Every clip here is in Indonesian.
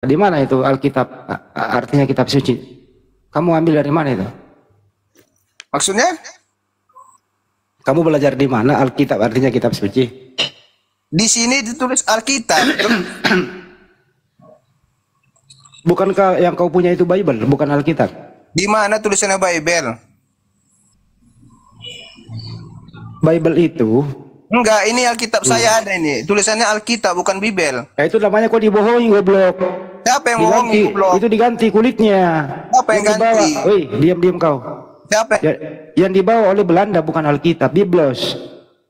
Di mana itu Alkitab? Artinya kitab suci. Kamu ambil dari mana itu? Maksudnya? Kamu belajar di mana Alkitab artinya kitab suci? Di sini ditulis Alkitab. Bukankah yang kau punya itu Bible, bukan Alkitab? Di mana tulisannya Bible? Bible itu Enggak, ini Alkitab saya ada ini. Tulisannya Alkitab bukan Bible. ya itu namanya kok dibohongi goblok. Siapa yang Diganti, bohong goblok? itu diganti kulitnya. Siapa yang ganti? Woi, diam-diam kau. Siapa? Ya, yang dibawa oleh Belanda bukan Alkitab, Biblos,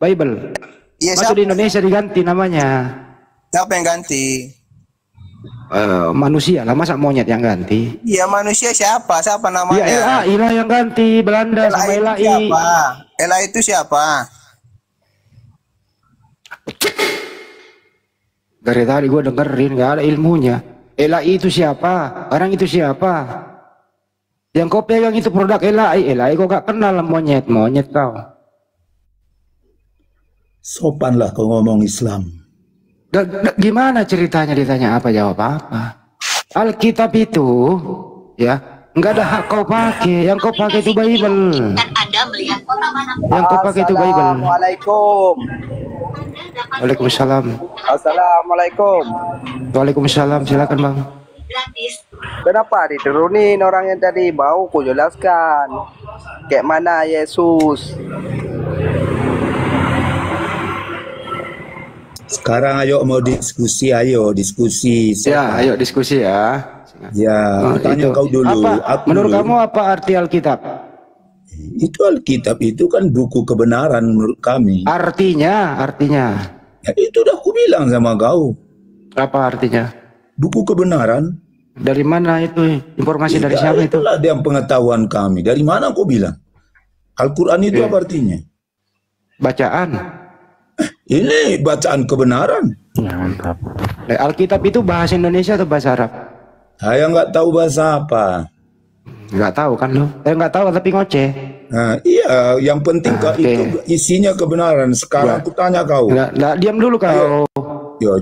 Bible. Iya, Masuk siapa? di Indonesia diganti namanya. Siapa yang ganti? Manusia lah, masa monyet yang ganti? Iya, manusia siapa? Siapa namanya? Ya LAI lah yang ganti, Belanda sama itu LAI. siapa? LAI itu siapa? Dari tadi gue dengerin gak ada ilmunya. LAI itu siapa? Orang itu siapa? Yang kau pegang itu produk LAI. LAI kau gak kenal monyet kau. Sopanlah kau ngomong Islam. Gimana ceritanya ditanya apa jawab apa? Alkitab itu ya nggak ada hak kau pakai. Yang kau pakai itu Bible. Yang kau pakai itu Bible. Assalamualaikum. Waalaikumsalam. Assalamualaikum. Waalaikumsalam. Silakan bang. Kenapa diturunin orang yang tadi? Mau ku jelaskan. Kayak mana Yesus? Sekarang ayo mau diskusi, ayo diskusi. Ya, ayo diskusi ya. Ya, tanya itu. kau dulu. Menurut kamu apa arti Alkitab? Itu Alkitab itu kan buku kebenaran menurut kami. Artinya. Ya, itu udah aku bilang sama kau. Apa artinya? Buku kebenaran. Dari mana itu? Informasi dari siapa itu? Itulah yang pengetahuan kami. Dari mana kau bilang? Al-Quran itu apa artinya? Bacaan. Ini bacaan kebenaran. Ya, mantap. Alkitab itu bahasa Indonesia atau bahasa Arab? Saya nggak tahu bahasa apa. Nggak tahu kan lo? Nggak tahu tapi ngoceh. Nah, iya, yang penting itu isinya kebenaran. Sekarang aku tanya kau. Nggak, diam dulu kau. Ya.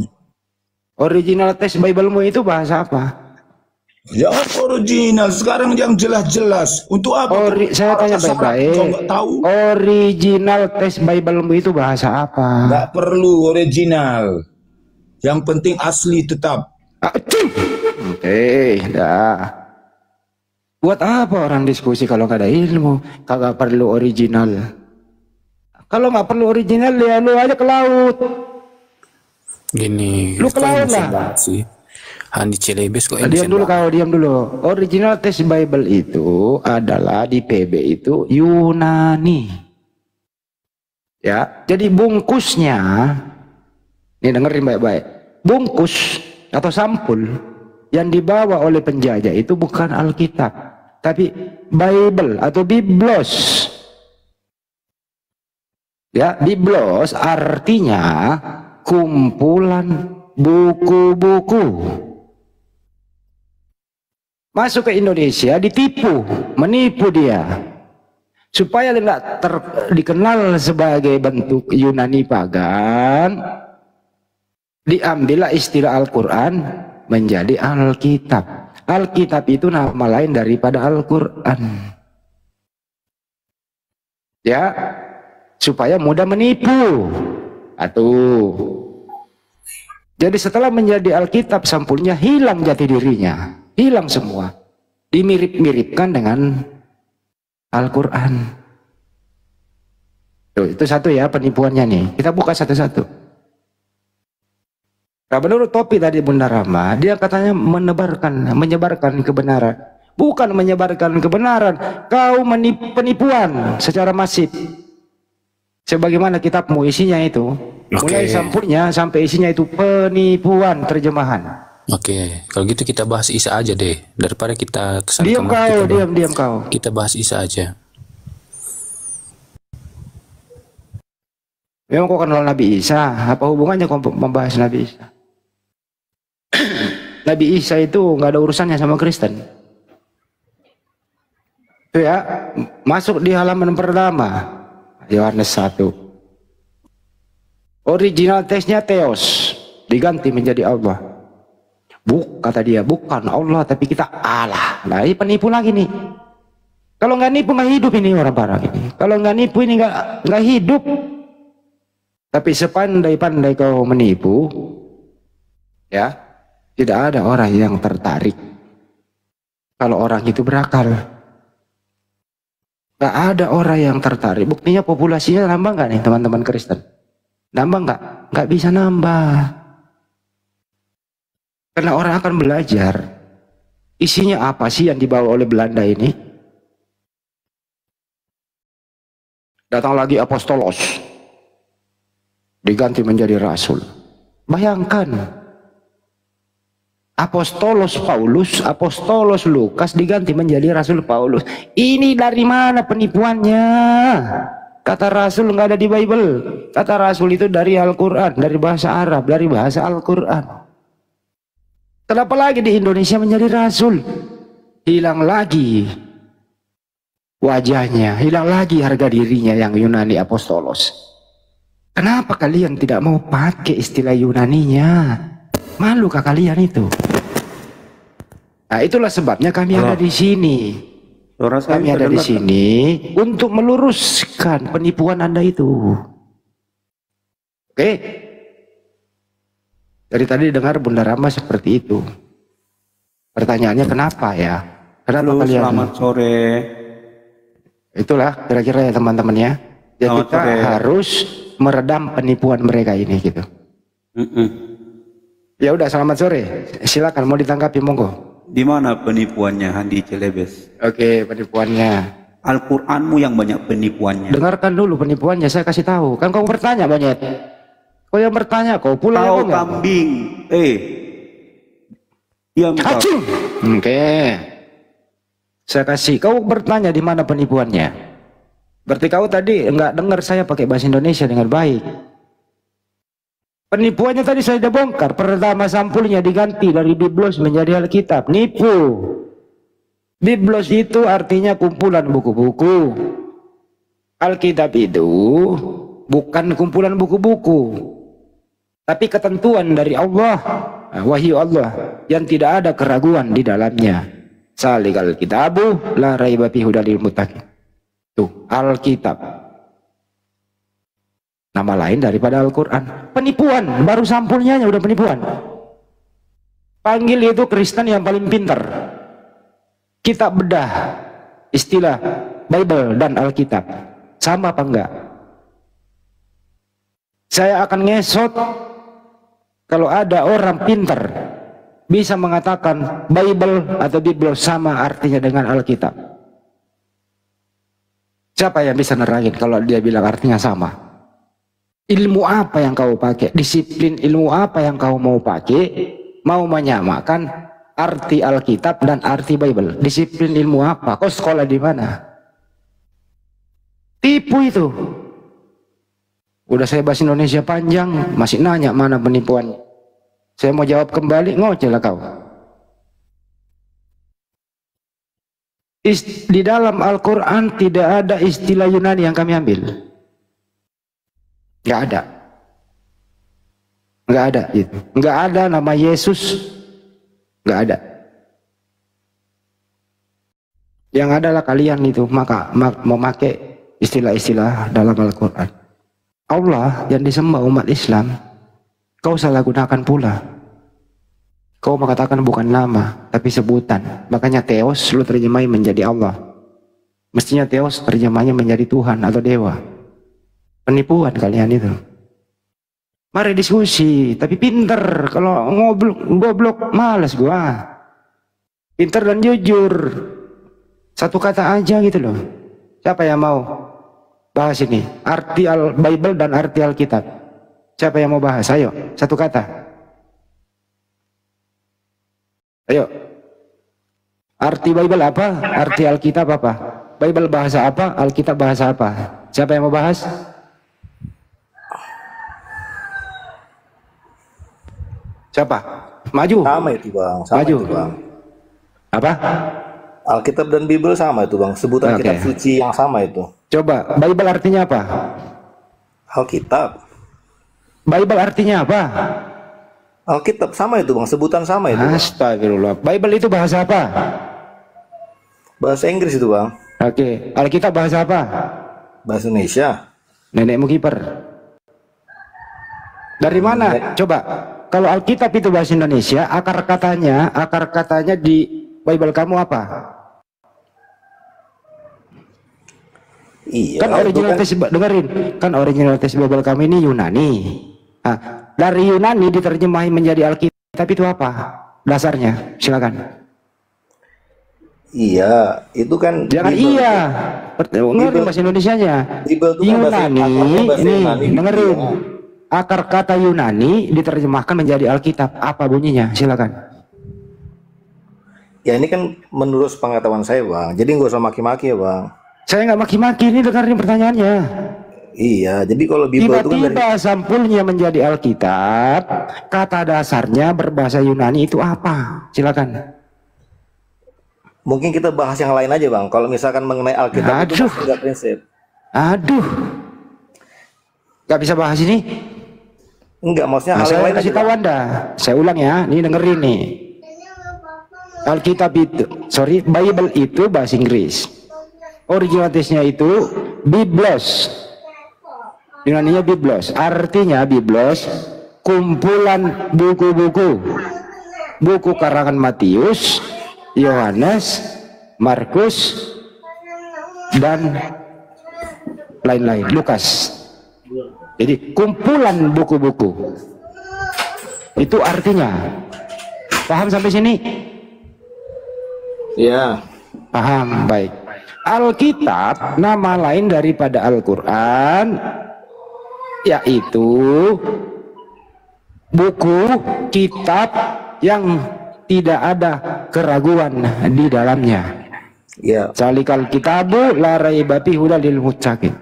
Original teks Bible-mu itu bahasa apa? Ya original. Sekarang yang jelas-jelas. Untuk apa? Saya tanya baik-baik. Kau nggak tahu? Original teks Bible-mu itu bahasa apa? Nggak perlu original. Yang penting asli tetap. Dah. Buat apa orang diskusi kalau nggak ada ilmu? Kagak perlu original. Kalau nggak perlu original ya lu aja ke laut. Gini, lu ke laut lah. Handi Celebes kok. Diam dulu. Original teks Bible itu adalah di PB itu Yunani. Ya, jadi bungkusnya, ini dengerin baik-baik. Bungkus atau sampul yang dibawa oleh penjajah itu bukan Alkitab, tapi Bible atau Biblos. Ya, Biblos artinya kumpulan buku-buku. Masuk ke Indonesia menipu dia. Supaya tidak dikenal sebagai bentuk Yunani pagan, diambillah istilah Al-Quran menjadi Alkitab. Alkitab itu nama lain daripada Al-Quran. Ya, supaya mudah menipu. Jadi setelah menjadi Alkitab, sampulnya hilang jati dirinya. Hilang semua. Dimirip-miripkan dengan Al-Quran. Itu satu ya penipuannya nih. Kita buka satu-satu. Nah, menurut Topi tadi Bunda Rama, dia katanya menyebarkan kebenaran. Bukan menyebarkan kebenaran. Kau penipuan secara masif. Sebagaimana kitabmu isinya itu. Mulai sampulnya sampai isinya itu penipuan terjemahan. Oke, kalau gitu kita bahas Isa aja deh, daripada kita kesana. Diam kau. Kita bahas Isa aja. Memang kau kenal Nabi Isa? Apa hubungannya kau membahas Nabi Isa? Nabi Isa itu nggak ada urusannya sama Kristen. Itu ya, masuk di halaman pertama, Yohanes 1. Original teksnya Theos, diganti menjadi Allah. Kata dia, bukan Allah, tapi kita Allah. Nah, ini penipu lagi nih. Kalau nggak nipu nggak hidup ini orang-orang ini. Kalau nggak nipu ini nggak hidup. Tapi sepandai-pandai kau menipu, ya, tidak ada orang yang tertarik. Kalau orang itu berakal, nggak ada orang yang tertarik. Buktinya populasinya nambah nggak nih teman-teman Kristen? Nambah nggak? Nggak bisa nambah. Karena orang akan belajar. Isinya apa sih yang dibawa oleh Belanda ini? Datang lagi apostolos, diganti menjadi rasul. Bayangkan, apostolos Paulus, apostolos Lukas diganti menjadi rasul Paulus. Ini dari mana penipuannya? Kata rasul nggak ada di Bible. Kata rasul itu dari Al-Quran, dari bahasa Arab, dari bahasa Al-Quran. Kenapa lagi di Indonesia menjadi rasul? Hilang lagi wajahnya, hilang lagi harga dirinya yang Yunani apostolos. Kenapa kalian tidak mau pakai istilah Yunaninya? Malukah kalian itu? Nah, itulah sebabnya kami ada di sini. Kami ada di sini untuk meluruskan penipuan Anda itu. Oke? Dari tadi dengar Bunda Rama seperti itu. Pertanyaannya kenapa ya? Kenapa kalian? Selamat sore. Itulah kira-kira ya teman-teman ya. Ya kita harus meredam penipuan mereka ini gitu. Ya udah, selamat sore. Silakan mau ditanggapi monggo. Di mana penipuannya Handi Celebes? Oke, penipuannya. Al-Qur'anmu yang banyak penipuannya. Dengarkan dulu penipuannya, saya kasih tahu. Kan kau bertanya banyak. Kau yang bertanya, kau pula Kau yang kambing. Diam kau. Acung. Oke. Saya kasih. Kau bertanya di mana penipuannya. Berarti kau tadi enggak dengar saya pakai bahasa Indonesia dengan baik. Penipuannya tadi saya sudah bongkar. Pertama sampulnya diganti dari Biblos menjadi Alkitab. Nipu. Biblos itu artinya kumpulan buku-buku. Alkitab itu bukan kumpulan buku-buku, tapi ketentuan dari Allah, wahyu Allah yang tidak ada keraguan di dalamnya. Salikal kitabu la raiba fihi hudal lil muttaqin. Tuh, Alkitab. Nama lain daripada Al-Quran. Penipuan, baru sampulnya udah penipuan. Panggil itu Kristen yang paling pintar. Kita bedah istilah Bible dan Alkitab. Sama apa enggak? Saya akan ngesot kalau ada orang pintar bisa mengatakan Bible atau Bible sama artinya dengan Alkitab. Siapa yang bisa nerangin kalau dia bilang artinya sama? Ilmu apa yang kau pakai? Disiplin ilmu apa yang kau mau pakai? Mau menyamakan arti Alkitab dan arti Bible? Disiplin ilmu apa? Kau sekolah di mana? Tipu itu. Udah saya bahasa Indonesia panjang, masih nanya mana penipuannya. Saya mau jawab kembali, ngoceh lah kau. Di dalam Al-Quran tidak ada istilah Yunani yang kami ambil. Nggak ada. Nggak ada itu. Nggak ada nama Yesus. Nggak ada. Yang adalah kalian itu memakai istilah-istilah dalam Al-Quran. Allah yang disembah umat Islam, kau salah gunakan pula. Kau mengatakan bukan nama, tapi sebutan. Makanya Theos lu terjemahin menjadi Allah. Mestinya Theos terjemahnya menjadi Tuhan atau Dewa. Penipuan kalian itu. Mari diskusi, tapi pinter. Kalau goblok malas gua. Pinter dan jujur. Satu kata aja gitu loh. Siapa yang mau bahas ini? Arti Bible dan arti Alkitab. Siapa yang mau bahas? Ayo, satu kata. Ayo. Arti Bible apa? Arti Alkitab apa? Bible bahasa apa? Alkitab bahasa apa? Siapa yang mau bahas? Siapa? Maju. Sama itu bang. Sama Maju. itu bang. Apa? Alkitab dan Bible sama itu bang. Sebutan Oke. kitab suci yang sama itu. Coba, Bible artinya apa? Alkitab. Bible artinya apa? Alkitab sama itu bang, sebutan sama itu bang. Astagfirullah. Bible itu bahasa apa? Bahasa Inggris itu bang. Oke. Alkitab bahasa apa? Bahasa Indonesia. Nenekmu kiper. Dari mana? Coba. Kalau Alkitab itu bahasa Indonesia, akar katanya di Bible kamu apa? Iya. Kan original itu teks, dengerin. Kan original teks Bible kami ini Yunani. Nah, dari Yunani diterjemahin menjadi Alkitab itu apa? Dasarnya, silakan. Iya, itu kan. Jangan Bible. iya. Dengerin bahasa Indonesianya. Bible itu kan Yunani, bahasa ini Yunani. dengerin. Iya. Akar kata Yunani diterjemahkan menjadi Alkitab. Apa bunyinya? Silakan. Ya ini kan menurut pengetahuan saya bang. Jadi nggak usah maki-maki ya bang. Saya nggak maki-maki, ini dengerin pertanyaannya. Iya, jadi kalau Bible itu kan dari Tiba-tiba sampulnya menjadi Alkitab, kata dasarnya berbahasa Yunani itu apa? Silakan. mungkin kita bahas yang lain aja bang. Kalau misalkan mengenai Alkitab itu Aduh. masih nggak prinsip. Aduh, nggak bisa bahas ini. Enggak, maksudnya Nah, hal yang saya lain kasih aja, tahu Bang. Anda. Saya ulang ya, ini dengerin nih. Alkitab itu, Bible itu bahasa Inggris. Original teksnya itu Biblos. Yunaninya Biblos. Artinya Biblos kumpulan buku-buku. Buku karangan Matius, Yohanes, Markus, dan lain-lain. Lukas. Jadi kumpulan buku-buku. Itu artinya. Paham sampai sini? Iya. Paham, baik. Alkitab nama lain daripada Al-Quran yaitu buku kitab yang tidak ada keraguan di dalamnya. Iya. Salikal kitabu la raiba fihi hudal lil muttaqin.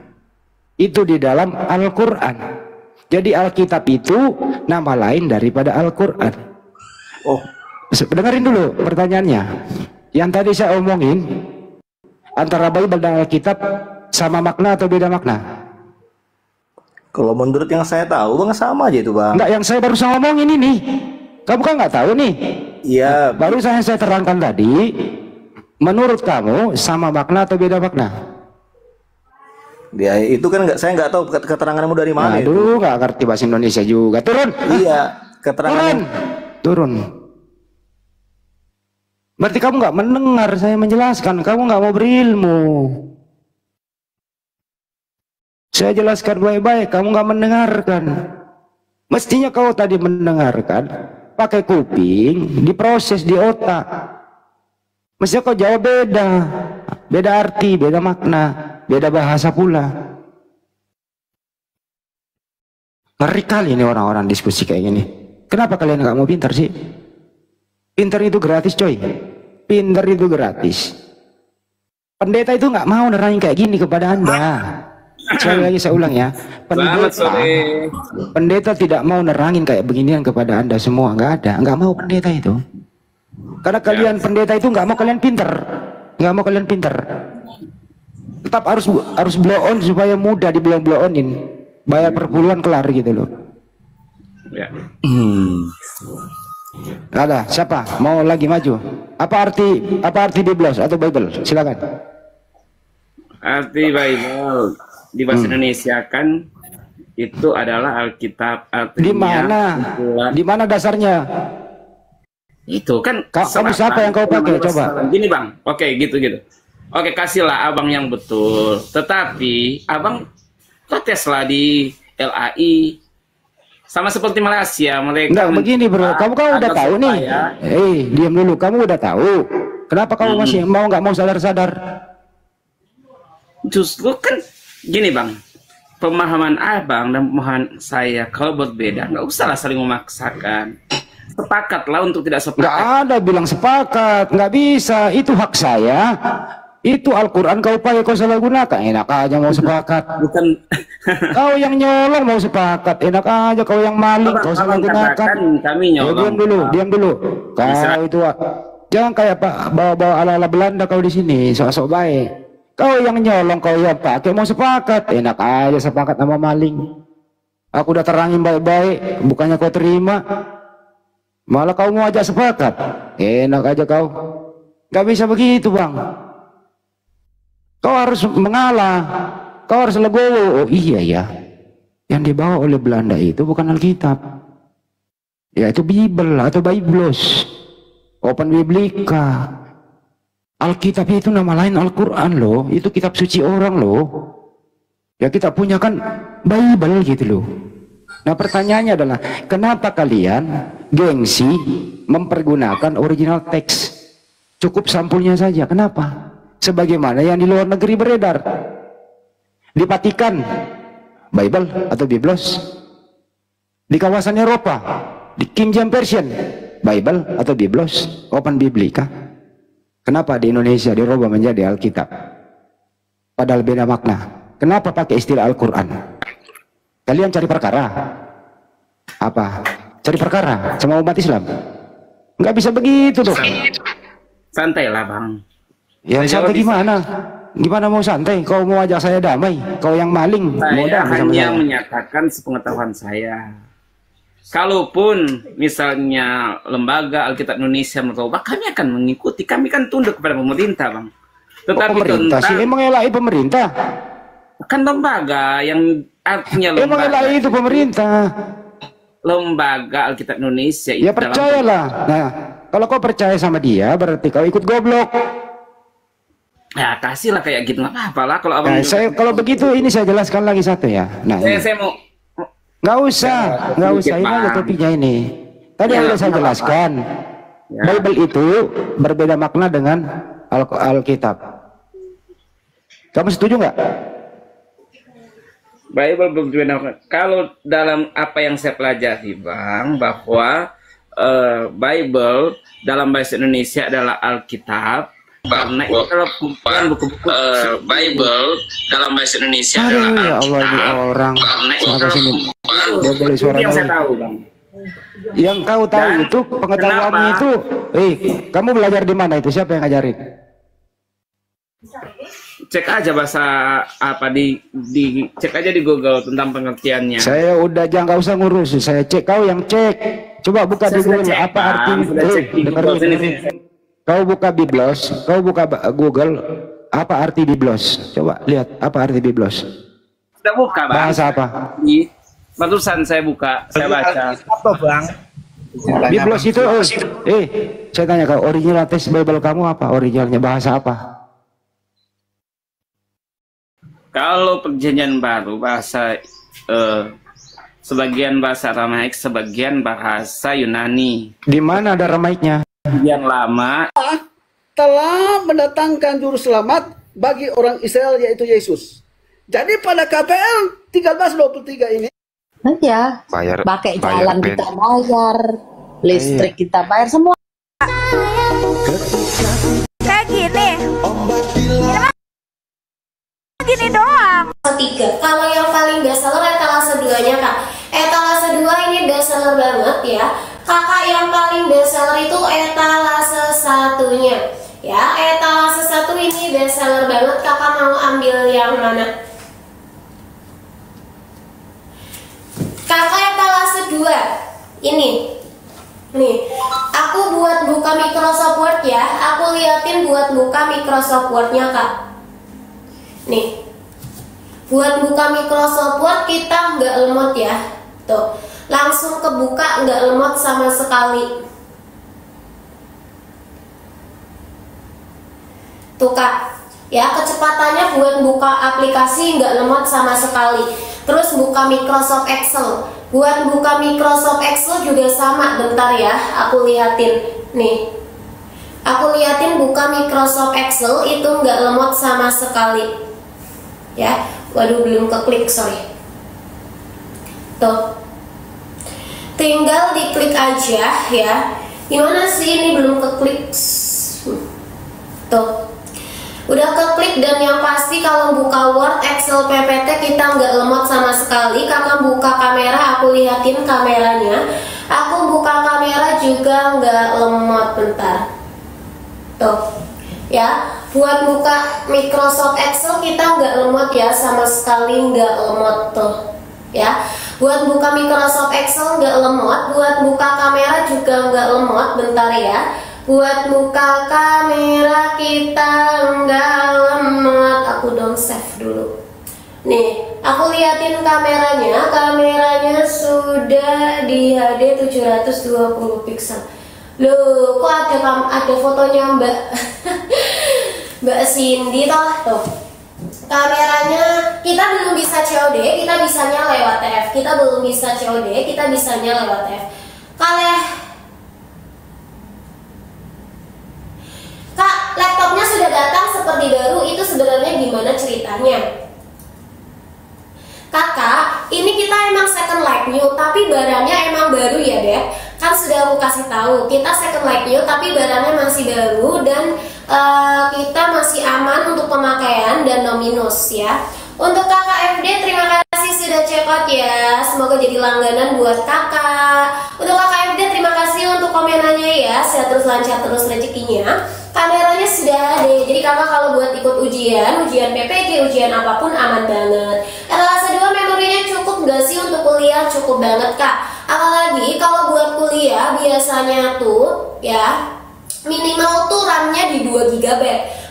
Itu di dalam Al-Quran. Jadi Alkitab itu nama lain daripada Al-Quran. Oh, Dengerin dulu pertanyaannya. Yang tadi saya omongin, antara Bible dan Alkitab sama makna atau beda makna? kalau menurut yang saya tahu bang sama aja itu bang. Enggak, yang saya barusan ngomongin ini. Kamu kan nggak tahu nih. Iya. Baru saya terangkan tadi. Menurut kamu sama makna atau beda makna? Ya itu kan saya nggak tahu keteranganmu dari mana itu. Aduh, nggak ngerti bahasa Indonesia juga. Turun. Iya, keterangan. Turun. Berarti kamu nggak mendengar saya menjelaskan. Kamu nggak mau berilmu. Saya jelaskan baik-baik. Kamu nggak mendengarkan. Mestinya kau tadi mendengarkan. Pakai kuping, diproses di otak. Mestinya kau jawab beda. Beda arti, beda makna, beda bahasa pula. Ngeri kali ini orang-orang diskusi kayak gini. Kenapa kalian nggak mau pintar sih? Pintar itu gratis coy. Pintar itu gratis. Pendeta itu nggak mau nerangin kayak gini kepada Anda. Sekali lagi saya ulang ya. Pendeta tidak mau nerangin kayak beginian kepada Anda semua. Nggak ada. Nggak mau pendeta itu. Karena kalian pendeta itu nggak mau kalian pintar. Nggak mau kalian pintar. Tetap harus blow on supaya mudah di blow onin. Bayar per puluhan kelar gitu loh. Ya. Ada siapa mau lagi maju? Apa arti Biblos atau Bible? Silakan. Arti Bible di bahasa Indonesia kan itu adalah Alkitab. Di mana? Di mana dasarnya? Itu kan Kamu siapa yang kau pakai? Coba. Gini bang, oke gitu. Oke, kasihlah abang yang betul. Tetapi abang proteslah di LAI. Sama seperti Malaysia, mereka. Enggak begini bro, kamu udah tahu nih. Diam dulu, kamu udah tahu. Kenapa kamu masih nggak mau sadar-sadar? Justru kan gini bang, pemahaman abang dan pemahaman saya kalau berbeda, nggak usahlah saling memaksakan. Sepakatlah untuk tidak sepakat. Nggak ada bilang sepakat, nggak bisa. Itu hak saya. Itu Al-Quran kau pakai, kau salah gunakan. Enak aja mau sepakat. Bukan. Kau yang nyolong mau sepakat. Enak aja kau yang maling, kau salah gunakan. Kami nyolong. Diam dulu. Kau itu jangan kayak Pak bawa-bawa ala-ala Belanda kau di sini, sok-sok baik. Kau yang nyolong, kau yang pakai mau sepakat. Enak aja sepakat sama maling. Aku udah terangin baik-baik, bukannya kau terima. Malah kau mau ajak sepakat. Enak aja kau. Gak bisa begitu bang. Kau harus mengalah. Kau harus legowo. Oh iya ya. Yang dibawa oleh Belanda itu bukan Alkitab. Ya itu Bible atau Biblos. Open Biblika. Alkitab itu nama lain Al-Quran loh. Itu kitab suci orang loh. Ya kita punya kan Bible gitu loh. Nah pertanyaannya adalah, kenapa kalian gengsi mempergunakan original teks? Cukup sampulnya saja. Kenapa? Sebagaimana yang di luar negeri beredar. Di Vatikan, Bible atau Biblos. Di kawasan Eropa, di King James Version, Bible atau Biblos, Open Biblika. Kenapa di Indonesia dirubah menjadi Alkitab? Padahal beda makna. Kenapa pakai istilah Al-Quran? Kalian cari perkara. Apa? Cari perkara sama umat Islam. Nggak bisa begitu tuh. Santai lah bang. Ya santai gimana? Gimana mau santai? Kau mau ajak saya damai? Kau yang maling. Mau Saya damai sama hanya saya. menyatakan sepengetahuan saya. Kalaupun misalnya lembaga Alkitab Indonesia merubah, kami akan mengikuti. Kami kan tunduk kepada pemerintah bang. Tetapi Pemerintah sih emang elai pemerintah. kan lembaga yang artinya Emang elai itu pemerintah. lembaga Alkitab Indonesia itu Ya percayalah. Nah, kalau kau percaya sama dia, berarti kau ikut goblok. ya kasihlah kayak gitu, nggak apa-apa lah kalau abang. Nah, saya kalau begitu ini saya jelaskan lagi satu ya. Nah, saya mau nggak usah, nggak usah ini aja Bang. topiknya ini. Tadi Ya, sudah saya nggak jelaskan. Ya. Bible itu berbeda makna dengan Alkitab. Kamu setuju nggak? Bible berbeda. Kalau dalam apa yang saya pelajari bang, bahwa Bible dalam bahasa Indonesia adalah Alkitab. Karena itu adalah kumpulan buku-buku Bible dalam bahasa Indonesia Aduh, adalah ya Allah ini orang. Karena itu Sampai adalah sini. kumpulan Boleh itu suara yang saya bawah. tahu bang. Yang kau tahu Dan itu pengetahuanmu kenapa? itu, kamu belajar di mana itu? Siapa yang ngajarin? Cek aja bahasa apa di cek aja di Google tentang pengertiannya. Saya udah jangan nggak usah ngurus, saya cek, kau yang cek. Coba buka Saya di sudah Google cek, apa Bang. arti. Sudah cek di dengerin, Google. Sini, dengerin. sini. Kau buka Biblos, kau buka Google apa arti Biblos? Coba lihat apa arti Biblos. Sudah buka bang. Bahasa apa? Di barusan saya buka, saya baca. Apa bang? Biblos itu, saya tanya kau, original teks Bible kamu apa? Originalnya bahasa apa? Kalau perjanjian baru bahasa sebagian bahasa Aramaik, sebagian bahasa Yunani. Di mana ada Ramaiknya? Yang lama telah mendatangkan juru selamat bagi orang Israel yaitu Yesus. Jadi pada KPL 1323 ini Ya, Bayar, pakai bayar jalan pen. kita bayar, listrik kita bayar semua. Kayak gini. Gini doang. Ketiga, kalau yang paling bestseller etalase 2-nya kak. Etalase 2 ini bestseller banget ya. Kakak yang paling bestseller itu etalase 1-nya. Ya, etalase 1 ini bestseller banget. Kakak mau ambil yang mana? Kakak etalase 2 ini. Nih, aku buat buka Microsoft Word ya. Aku liatin buat buka Microsoft Word-nya kak. Nih, buat buka Microsoft Word kita nggak lemot ya. Tuh, langsung kebuka nggak lemot sama sekali. Tuh kak, ya kecepatannya buat buka aplikasi nggak lemot sama sekali. Terus buka Microsoft Excel. Buat buka Microsoft Excel juga sama. Bentar ya, aku liatin. Nih, aku liatin buka Microsoft Excel itu nggak lemot sama sekali. Ya, waduh belum keklik, sorry. Tuh, tinggal diklik aja ya. Gimana sih ini belum keklik? Tuh, udah keklik dan yang pasti kalau buka Word, Excel, PPT kita nggak lemot sama sekali. Kakak buka kamera, aku liatin kameranya. Aku buka kamera juga nggak lemot, bentar. Tuh, ya. Buat buka Microsoft Excel kita nggak lemot ya, sama sekali nggak lemot tuh ya. Buat buka Microsoft Excel nggak lemot, buat buka kamera juga nggak lemot. Bentar ya. Buat buka kamera kita nggak lemot. Aku dong save dulu. Nih, aku liatin kameranya. Kameranya sudah di HD 720 pixel. Loh, kok ada fotonya Mbak Mbak Cindy toh? Tuh. Kameranya kita belum bisa COD, kita bisanya lewat TF. Kita belum bisa COD, kita bisanya lewat TF. Kak, laptopnya sudah datang seperti baru, itu sebenarnya gimana ceritanya? Kakak, ini kita emang second like new, tapi barangnya emang baru ya, Dek. Kan sudah aku kasih tahu, kita second like new, tapi barangnya masih baru dan kita masih aman untuk pemakaian dan no minus ya. Untuk kakak FD, terima kasih sudah check out ya. Semoga jadi langganan buat kakak. Untuk kakak FD, terima kasih untuk komenannya ya. Sehat terus, lancar terus rezekinya. Kameranya sudah ada, jadi kakak kalau buat ikut ujian PPG, ujian apapun aman banget. Etalase 2 memorinya cukup nggak sih untuk kuliah? Cukup banget kak. Apalagi kalau buat kuliah biasanya tuh ya minimal tuh RAM-nya di 2 GB.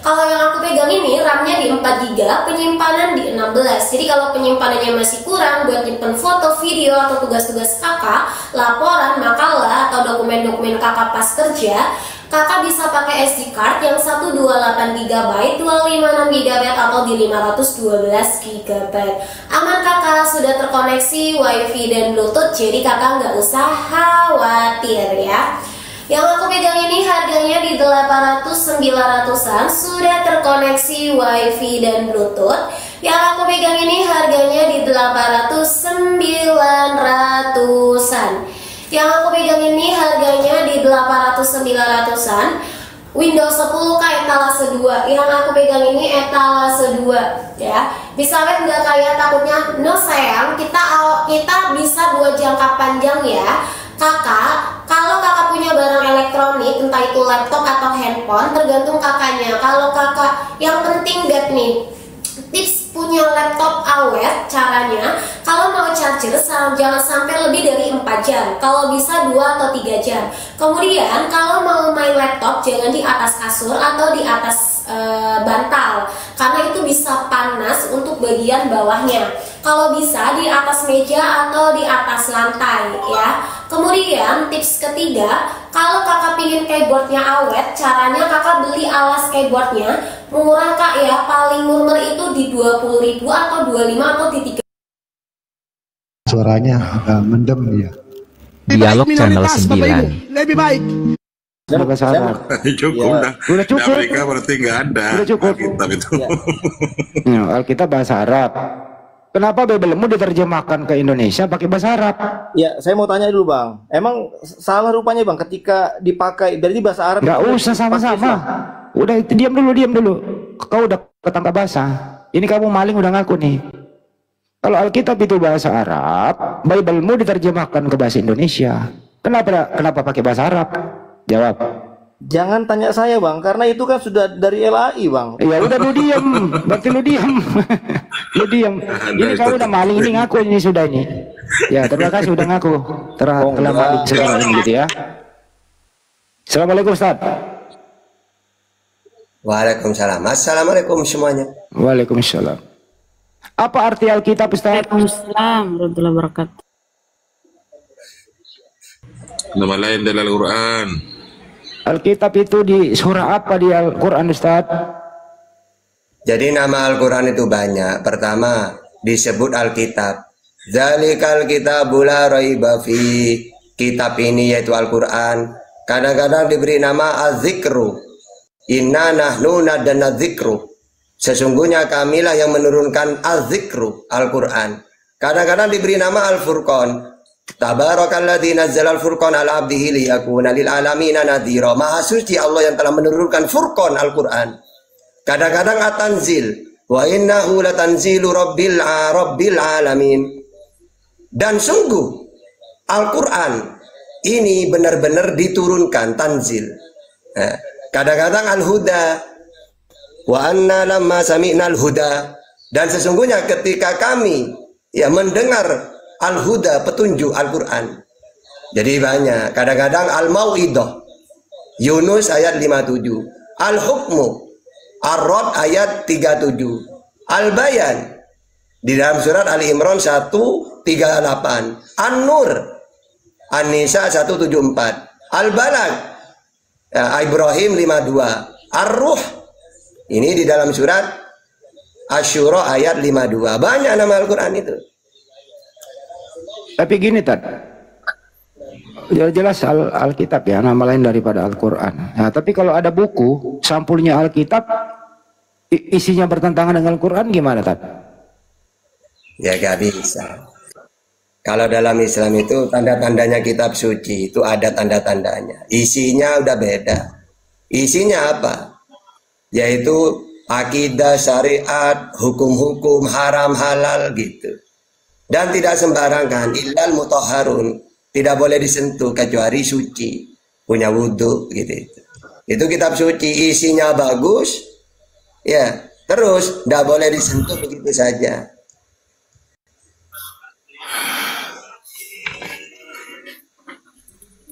Kalau yang aku pegang ini RAM-nya di 4 GB, penyimpanan di 16. Jadi kalau penyimpanannya masih kurang buat nyimpen foto, video, atau tugas-tugas kakak, laporan, makalah, atau dokumen-dokumen kakak pas kerja, kakak bisa pakai SD card yang 128 GB, 256 GB, atau di 512 GB. Aman kakak, sudah terkoneksi WiFi dan Bluetooth, jadi kakak nggak usah khawatir ya. Yang aku pegang ini harganya di 800-900an, sudah terkoneksi WiFi dan Bluetooth. Yang aku pegang ini harganya di 800-900an. Yang aku pegang ini harganya di 800-900an. Windows 10 kak, etalase 2. Yang aku pegang ini etalase 2 ya. Bisa web nggak kayak takutnya? No sayang, kita bisa buat jangka panjang ya. Kakak, kalau kakak punya barang elektronik, entah itu laptop atau handphone, tergantung kakaknya. Kalau kakak, yang penting Dep nih, tips punya laptop awet caranya, kalau mau charger jangan sampai lebih dari 4 jam, kalau bisa 2 atau 3 jam. Kemudian kalau mau main laptop jangan di atas kasur atau di atas bantal, karena itu bisa panas untuk bagian bawahnya. Kalau bisa di atas meja atau di atas lantai ya. Kemudian tips ketiga, kalau kakak pingin keyboardnya awet, caranya kakak beli alas keyboardnya murah kak ya, paling murmer itu di 20.000 atau 25 atau di 3. Suaranya agak mendem ya. Dialog channel 9. Lebih baik. Bahasa Arab. Cukup dah. Udah cukup. Di Amerika berarti nggak ada. Udah cukup. Alkitab itu. Ya, Alkitab bahasa Arab. Kenapa Bibelmu diterjemahkan ke Indonesia pakai bahasa Arab? Ya, saya mau tanya dulu bang. Emang salah rupanya bang ketika dipakai berarti bahasa Arab? Nggak usah sama-sama. Udah diam dulu. Kau udah ketangkap bahasa. Ini kamu maling udah ngaku nih. Kalau Alkitab itu bahasa Arab, Bibelmu diterjemahkan ke bahasa Indonesia. Kenapa pakai bahasa Arab? Jawab. Jangan tanya saya bang, karena itu kan sudah dari LAI bang. Ya udah lu diam, berarti lu diam. Lu diam. Ini kamu udah maling, ini ngaku ini sudah ini. Ya terima kasih udah ngaku. Telah maling sekarang ini gitu ya. Assalamualaikum Ustaz. Waalaikumsalam. Assalamualaikum semuanya. Waalaikumsalam. Apa arti Alkitab Ustaz? Waalaikumsalam warahmatullahi wabarakatuh. Nama lain dari Al-Quran. Alkitab itu di surah apa di Al-Quran Ustaz? Jadi nama Al-Quran itu banyak. Pertama disebut Alkitab. Dzalikal kitabu la raiba fi. Kitab ini yaitu Al-Quran. Kadang-kadang diberi nama Az-Zikru. Inna nahnu naddana dzikru. Sesungguhnya kamilah yang menurunkan Az-Zikru, Al-Quran. Kadang-kadang diberi nama Al-Furqan. Tabarakalladzi nazzala al-furqan ala 'abdihi liyakuna lil alamin nadhira. Maha suci Allah yang telah menurunkan Furqan Al-Qur'an. Kadang-kadang at-tanzil, wa innahu latanzilu rabbil alamin. Dan sungguh Al-Qur'an ini benar-benar diturunkan tanzil. Kadang-kadang al-huda, wa anna lamma sami'na al-huda. Dan sesungguhnya ketika kami mendengar Al-Huda, petunjuk Al-Quran. Jadi banyak. Kadang-kadang Al-Mau'idah, Yunus ayat 57. Al-Hukmu, Ar-Rod ayat 37. Al-Bayan, di dalam surat Ali Imran 138. An-Nur, An-Nisa 174. Al-Balad, Ibrahim 52. Ar-Ruh, ini di dalam surat Asy-Syura ayat 52. Banyak nama Al-Quran itu. Tapi gini Tad, jelas Alkitab ya, nama lain daripada Al-Quran. Nah, tapi kalau ada buku sampulnya Alkitab, isinya bertentangan dengan Al-Quran, gimana Tad? Ya gak bisa. Kalau dalam Islam itu tanda-tandanya kitab suci itu ada tanda-tandanya. Isinya udah beda. Isinya apa? Yaitu akidah, syariat, hukum-hukum, haram, halal gitu. Dan tidak sembarangan, illal mutahharun, tidak boleh disentuh kecuali suci, punya wudhu gitu. Itu kitab suci, isinya bagus, ya. Terus tidak boleh disentuh begitu saja.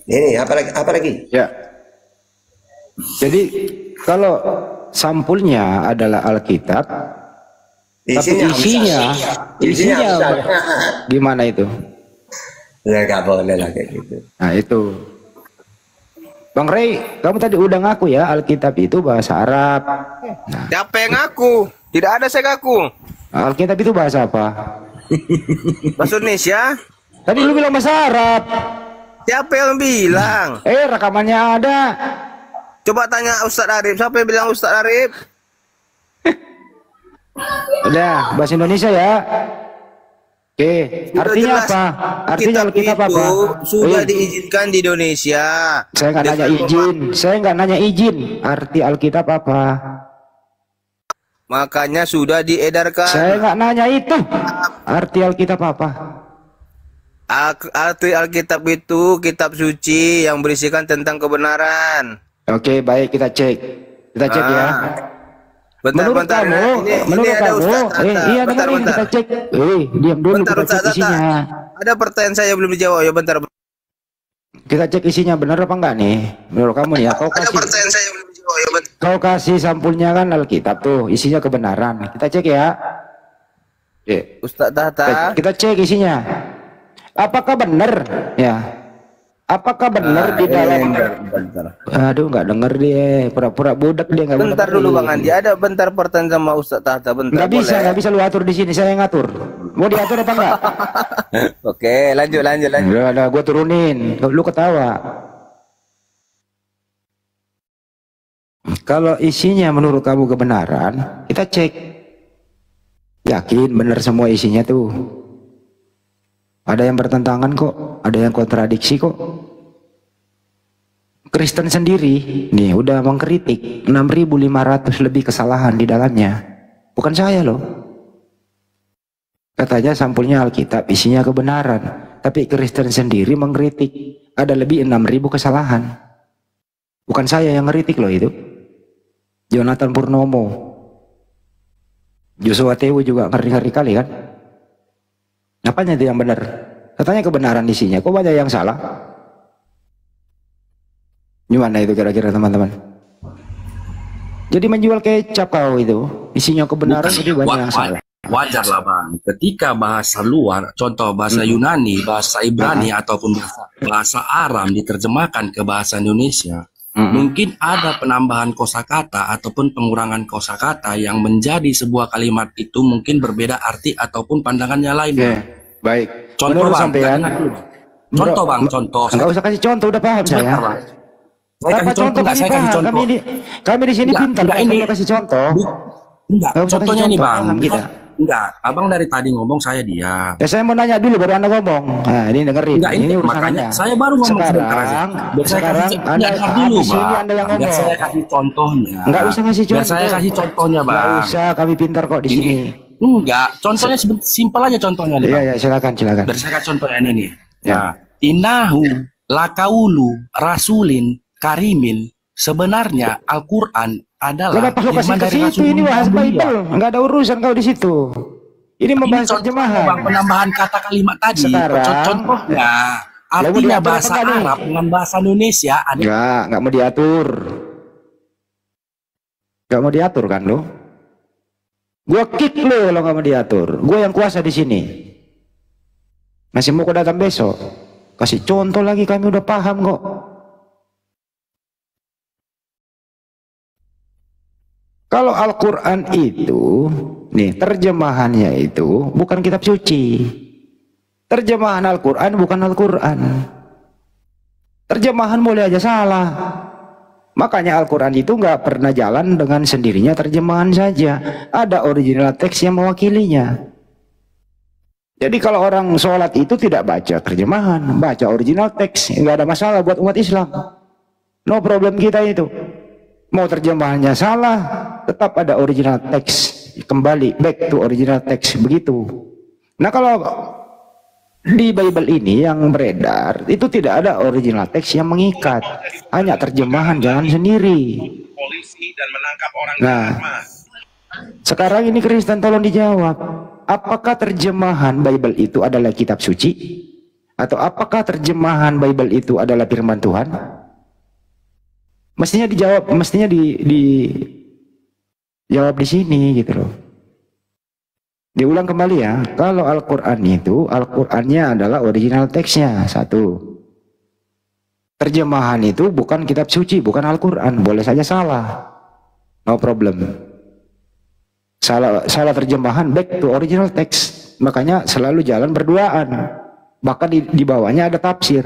Ini apa lagi? Ya. Jadi kalau sampulnya adalah Alkitab, isinya gimana itu? Ya gak boleh lah kayak gitu. Nah itu, Bang Rey, kamu tadi udah ngaku ya Alkitab itu bahasa Arab. Nah. Siapa yang ngaku? Tidak ada saya ngaku. Alkitab itu bahasa apa? Bahasa Indonesia. Tadi lu bilang bahasa Arab. Siapa yang bilang? Rekamannya ada. Coba tanya Ustadz Arif. Siapa yang bilang Ustadz Arif? Udah, bahasa Indonesia ya. Oke, artinya jelas. apa? Artinya Alkitab apa? Sudah diizinkan di Indonesia. Saya nggak nanya izin. Saya nggak nanya izin. Arti Alkitab apa? Makanya sudah diedarkan. Saya nggak nanya itu. Arti Alkitab apa? Arti Alkitab itu kitab suci yang berisikan tentang kebenaran. Oke, baik, kita cek. Kita cek ya. Menurut kamu, iya dengar ini kita cek. Diam dulu, kita cek isinya. Ada pertanyaan saya belum dijawab ya, bentar. Kita cek isinya benar apa enggak nih? Menurut kamu nih ya, kau kasih sampulnya kan Alkitab tuh, isinya kebenaran. Kita cek ya. Ustadz Tahta. Kita cek isinya. Apakah benar ya? Apakah benar di dalam? Aduh, nggak denger dia, pura-pura budak dia nggak. Bentar dulu Bang Andi, ada bentar pertanyaan sama Ustadz Tahta, bentar. Nggak bisa lu atur di sini, saya yang ngatur. Mau diatur apa enggak? Oke, lanjut. Udah, gua turunin. Lu ketawa. Kalau isinya menurut kamu kebenaran, kita cek. Yakin benar semua isinya tuh. Ada yang bertentangan kok, ada yang kontradiksi kok. Kristen sendiri nih udah mengkritik 6.500 lebih kesalahan di dalamnya. Bukan saya loh. Katanya sampulnya Alkitab, isinya kebenaran. Tapi Kristen sendiri mengkritik ada lebih 6.000 kesalahan. Bukan saya yang ngeritik loh itu. Jonathan Purnomo, Joshua Tewu juga ngeri-ngeri kali kan. Apanya itu yang benar? Katanya kebenaran isinya, kok banyak yang salah? Gimana itu kira-kira teman-teman? Jadi menjual kecap kau itu, isinya kebenaran jadi banyak yang salah. Wajar lah Bang, ketika bahasa luar, contoh bahasa Yunani, bahasa Ibrani ataupun bahasa Aram diterjemahkan ke bahasa Indonesia, mungkin ada penambahan kosakata ataupun pengurangan kosakata yang menjadi sebuah kalimat itu mungkin berbeda arti ataupun pandangannya lain. Baik. Contoh Bang, sampean. Contoh Bang, contoh. Enggak usah kasih contoh, udah paham saya. Saya kasih contoh, saya kasih contoh. Kami di sini pintar, ini kasih contoh. Enggak, contohnya nih Bang. Kita. Enggak, Abang dari tadi ngomong saya diam. Ya saya mau nanya dulu baru Anda ngomong. Nah, ini dengerin. Enggak, ini makanya saya baru ngomong sekarang Anda dulu, Bang. Anda yang ngomong. Saya kasih contohnya. Enggak usah kasih contoh. Saya kasih contohnya, Bang. Enggak usah, kami pintar kok di sini. Enggak, contohnya simpel aja contohnya nih. Iya, silakan. Dari saya kasih contohnya ini nih. Ya. Innahu lakaulu rasulin karimin. Sebenarnya Al-Quran adalah kenapa lu kasih ke situ? Ini bahas Bible, nggak ada urusan kau di situ. Ini membahas contoh, terjemahan. Bang, penambahan kata kalimat tadi. Sekarang, Contohnya, mau artinya diatur bahasa apa enggak nih? Arab dengan bahasa Indonesia ada. Enggak mau diatur. Enggak mau diatur kan lo? Gua kick lo kalau enggak mau diatur. Gua yang kuasa di sini. Masih mau kau datang besok? Kasih contoh lagi, kami udah paham kok. Kalau Al-Quran itu, nih terjemahannya itu bukan kitab suci. Terjemahan Al-Quran bukan Al-Quran. Terjemahan boleh aja salah. Makanya Al-Quran itu nggak pernah jalan dengan sendirinya terjemahan saja. Ada original teks yang mewakilinya. Jadi kalau orang sholat itu tidak baca terjemahan, baca original teks, nggak ada masalah buat umat Islam. No problem kita itu. Mau terjemahannya salah, tetap ada original teks, kembali back to original teks, begitu. Nah kalau di Bible ini yang beredar itu tidak ada original teks yang mengikat, hanya terjemahan jalan sendiri. Nah sekarang ini Kristen tolong dijawab, apakah terjemahan Bible itu adalah kitab suci, atau apakah terjemahan Bible itu adalah firman Tuhan? Mestinya dijawab, mestinya dijawab di sini gitu loh. Diulang kembali ya, kalau Al-Quran itu, Al-Qurannya adalah original teksnya, satu. Terjemahan itu bukan kitab suci, bukan Al-Quran, boleh saja salah, no problem. Salah terjemahan, back to original text, makanya selalu jalan berduaan, bahkan di bawahnya ada tafsir.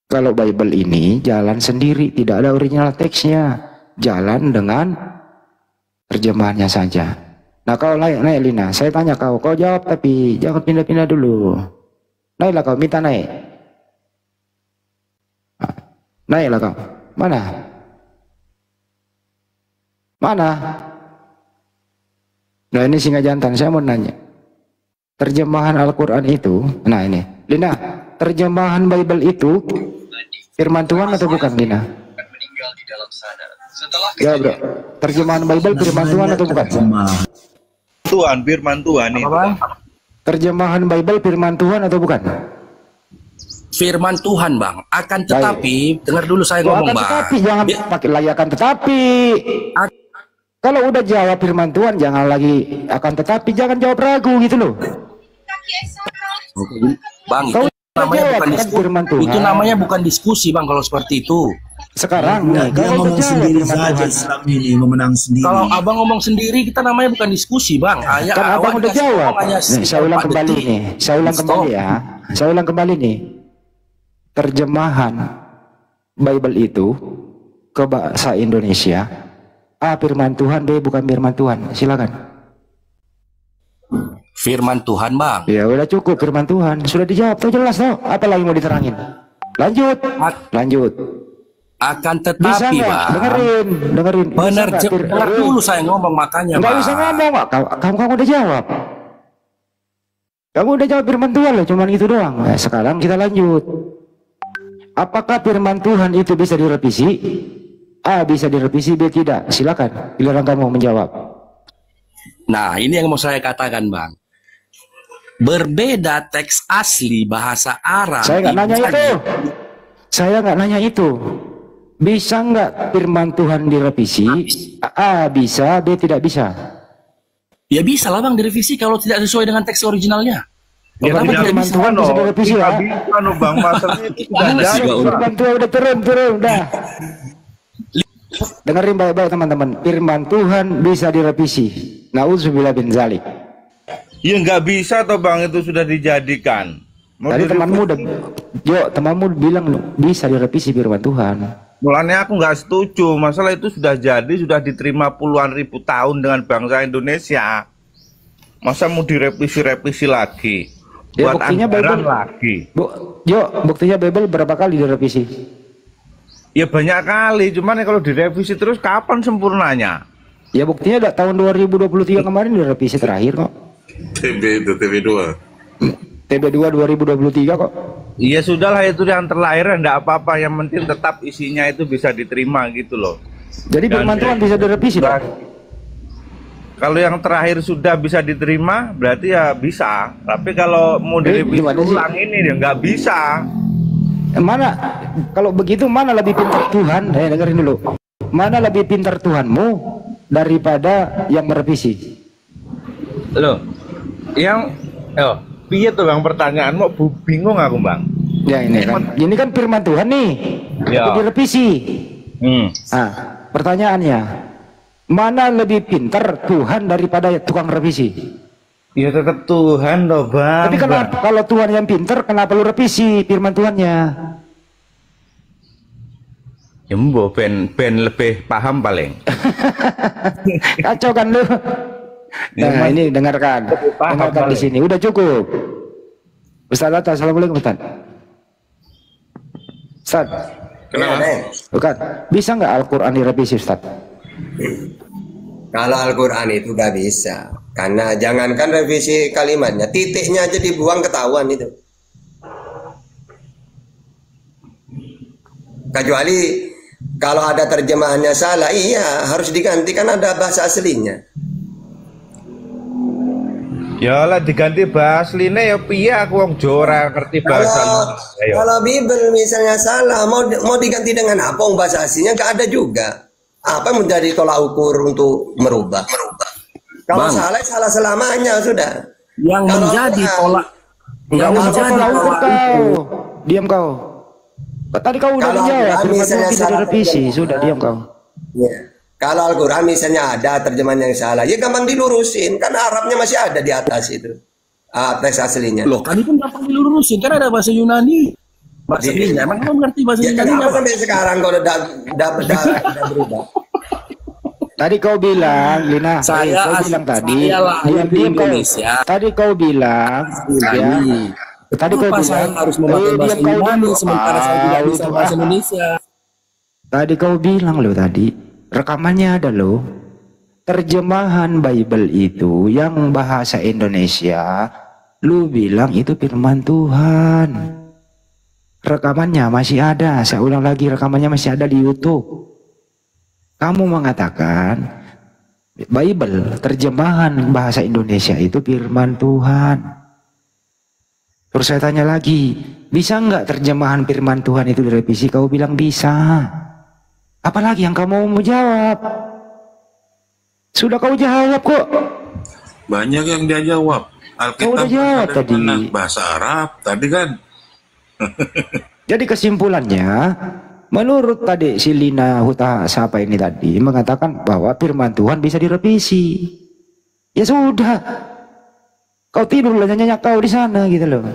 Kalau Bible ini jalan sendiri, tidak ada original teksnya, jalan dengan terjemahannya saja. Nah kau naik Lina, saya tanya kau jawab tapi jangan pindah-pindah dulu. Naiklah kau, minta naik. Naiklah kau. Mana? Mana? Nah ini singa jantan, saya mau nanya. Terjemahan Al-Quran itu, nah ini, Lina, terjemahan Bible itu firman Tuhan atau bukan, Lina? Ya bro, terjemahan Bible firman Tuhan atau bukan? Firman Tuhan itu. Terjemahan Bible firman Tuhan atau bukan? Firman Tuhan, Bang. Akan tetapi, dengar dulu saya ngomong, Bang. Tetapi jangan pakai layakan tetapi. Kalau udah jawab firman Tuhan, jangan lagi akan tetapi, jangan jawab ragu gitu loh. Bang, itu namanya bukan diskusi. Itu namanya bukan diskusi, Bang, kalau seperti itu. Sekarang dia ngomong sendiri saja Islam ini memenang sendiri. Kalau abang ngomong sendiri, kita namanya bukan diskusi, Bang. Kan abang udah jawab. Saya ulang kembali nih. Saya ulang kembali ya. Saya ulang kembali nih. Terjemahan Bible itu ke bahasa Indonesia, A firman Tuhan, B bukan firman Tuhan. Silakan. Firman Tuhan, Bang. Ya udah cukup, firman Tuhan. Sudah dijawab, tuh jelas tuh. Apa lagi mau diterangin? Lanjut. Lanjut. Akan tetapi, Bang, dengerin. Dengar dulu saya ngomong, makanya, Bang. Nggak bisa ngomong, Pak. Kamu udah jawab. Kamu udah jawab firman Tuhan loh, cuman itu doang. Nah, sekarang kita lanjut. Apakah firman Tuhan itu bisa direvisi? A bisa direvisi, B tidak. Silakan, giliran kamu menjawab. Nah, ini yang mau saya katakan, Bang. Berbeda teks asli bahasa Arab. Saya nggak nanya itu. Saya nggak nanya itu. Bisa nggak firman Tuhan direvisi? A bisa, B tidak bisa. Ya bisa lah, Bang, direvisi kalau tidak sesuai dengan teks originalnya. Ya, firman Tuhan bisa direvisi ya? Bisa, Bang, masalahnya itu sudah firman Tuhan udah turun, udah. Dengerin baik-baik teman-teman. Firman Tuhan bisa direvisi. Nauzubillah bin zalik. Ya nggak bisa toh, Bang, itu sudah dijadikan. Tadi temanmu bilang bisa direvisi firman Tuhan. Mulanya aku nggak setuju. Masalah itu sudah jadi, sudah diterima puluhan ribu tahun dengan bangsa Indonesia. Masa mau direvisi-revisi lagi? Ya, Buat buktinya anggaran Bible lagi. Buktinya Bible berapa kali direvisi? Ya banyak kali. Cuman kalau direvisi terus kapan sempurnanya? Ya buktinya udah tahun 2023 kemarin direvisi terakhir kok. TB2. TB2 2023 kok. Iya sudahlah, itu yang terlahir enggak apa-apa, yang penting tetap isinya itu bisa diterima gitu loh. Jadi firman Tuhan bisa direvisi dong? Kalau yang terakhir sudah bisa diterima, berarti ya bisa. Tapi kalau mau direvisi ulang ini dia nggak bisa. Mana kalau begitu mana lebih pintar Tuhan? Dengerin dulu. Mana lebih pintar Tuhanmu daripada yang merevisi? Loh, yang piye tuh Bang pertanyaanmu? Bingung aku Bang. Ya ini kan firman Tuhan nih. Ya. Itu direvisi. Nah, pertanyaannya, mana lebih pintar Tuhan daripada tukang revisi? Ya tetap Tuhan loh Bang. Tapi kenapa kalau Tuhan yang pintar, kenapa lu revisi firman Tuhannya? Ya mbok ben lebih paham paling. Kacau kan lu? Nah ini dengarkan di sini. Udah cukup. Ustaz, assalamualaikum Ustaz. Ustaz. Kenapa? Bukan. Bisa nggak Al-Quran direvisi Ustaz? Kalau Al-Quran itu gak bisa, karena jangankan revisi kalimatnya, titiknya aja dibuang ketahuan itu. Kecuali kalau ada terjemahannya salah, iya harus diganti, kan ada bahasa aslinya. Ya lah diganti bahasa aslinya ya piye aku wong Jawa ngerti bahasa Indonesia. Kalau Bible misalnya salah, mau diganti dengan apa? Bahasa aslinya gak ada juga. Apa yang menjadi tolak ukur untuk merubah? Kalau salah selamanya sudah. Yang kalau menjadi tolak, yang menjadi tolak ukur kau. Diam kau. Tadi kau udah menjawab. Misalnya salah revisi, sudah diam kau. Ya. Kalau Al-Quran misalnya ada terjemahan yang salah, ya gampang dilurusin. Kan Arabnya masih ada di atas itu. Teks aslinya. Loh, kan itu gampang dilurusin, kan ada bahasa Yunani. Bahasa Indonesia, emang kamu ngerti bahasa Yunani? Kenapa sampai sekarang kalau udah berubah? Tadi kau bilang, Lina, kau bilang tadi, Indonesia. Tadi kau bilang, ya. Tadi kau bilang harus memakai bahasa Yunani sementara saya tidak bisa bahasa Indonesia. Tadi kau bilang loh tadi, rekamannya ada loh. Terjemahan Bible itu yang bahasa Indonesia, lu bilang itu firman Tuhan. Rekamannya masih ada, saya ulang lagi, rekamannya masih ada di YouTube. Kamu mengatakan Bible terjemahan bahasa Indonesia itu firman Tuhan. Terus saya tanya lagi, bisa nggak terjemahan firman Tuhan itu direvisi? Kau bilang bisa. Apalagi yang kamu mau jawab? Sudah kau jawab kok. Banyak yang dia jawab. Kau udah jawab tadi. Bahasa Arab tadi kan. Jadi kesimpulannya, menurut tadi si Lina Huta siapa ini tadi mengatakan bahwa firman Tuhan bisa direvisi. Ya sudah, kau tidur nyanyi kau di sana gitu loh.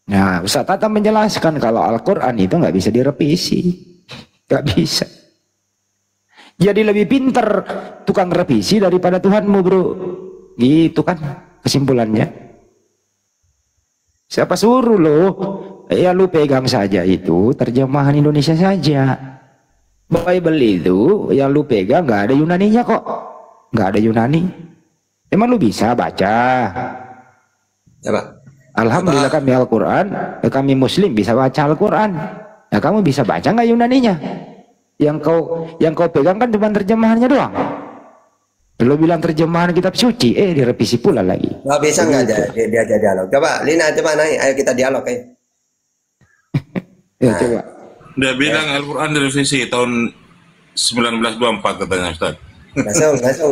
Nah, Ustaz Tata menjelaskan kalau Al-Quran itu nggak bisa direvisi, nggak bisa. Jadi lebih pinter tukang revisi daripada Tuhanmu bro, gitu kan kesimpulannya. Siapa suruh lo? Ya lu pegang saja itu terjemahan Indonesia saja. Bible itu yang lu pegang nggak ada Yunaninya kok, nggak ada Yunani. Emang lu bisa baca? Coba. Alhamdulillah kami Al-Quran, kami Muslim bisa baca Al-Quran. Nah kamu bisa baca nggak Yunaninya? Yang kau pegang kan cuma terjemahannya doang. Lo bilang terjemahan kitab suci, direvisi pula lagi. Nggak bisa nggak dia dialog. Coba Lina, coba naik, ayo kita dialog ya. Ya, coba. Dia bilang Al-Quran direvisi tahun 1924 katanya Ustaz.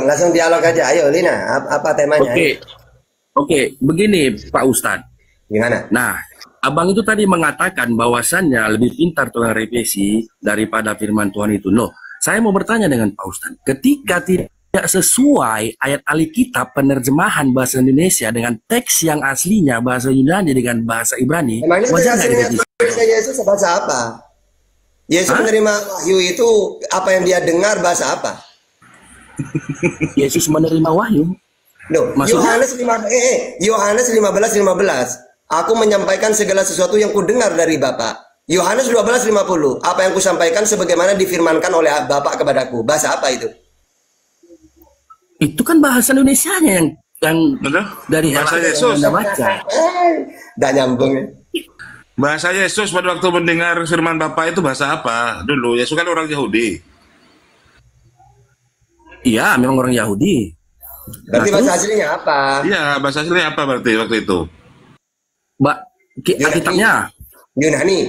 Langsung dialog aja. Ayo Lina, apa temanya? Oke, begini Pak Ustadz. Gimana? Nah, abang itu tadi mengatakan bahwasannya lebih pintar tukang revisi daripada firman Tuhan itu. Loh, saya mau bertanya dengan Pak Ustadz. Ketika tidak sesuai ayat Alkitab penerjemahan bahasa Indonesia dengan teks yang aslinya bahasa Yunani dengan bahasa Ibrani, wajar nggak direvisi? Yesus bahasa apa? Yesus menerima wahyu itu apa yang dia dengar bahasa apa? Yesus menerima wahyu. Loh, Yohanes 15:15. Aku menyampaikan segala sesuatu yang kudengar dari Bapa. Yohanes 12:50. Apa yang kusampaikan sebagaimana difirmankan oleh Bapa kepadaku. Bahasa apa itu? Itu kan bahasa Indonesianya yang dari bahasa Yesus. Baca. Nggak nyambung. Bahasa Yesus pada waktu mendengar firman Bapa itu bahasa apa? Dulu Yesus kan orang Yahudi. Iya, memang orang Yahudi. Berarti Nah, bahasa terus? aslinya apa? Iya, bahasa aslinya apa berarti waktu itu? Alkitabnya Yunani.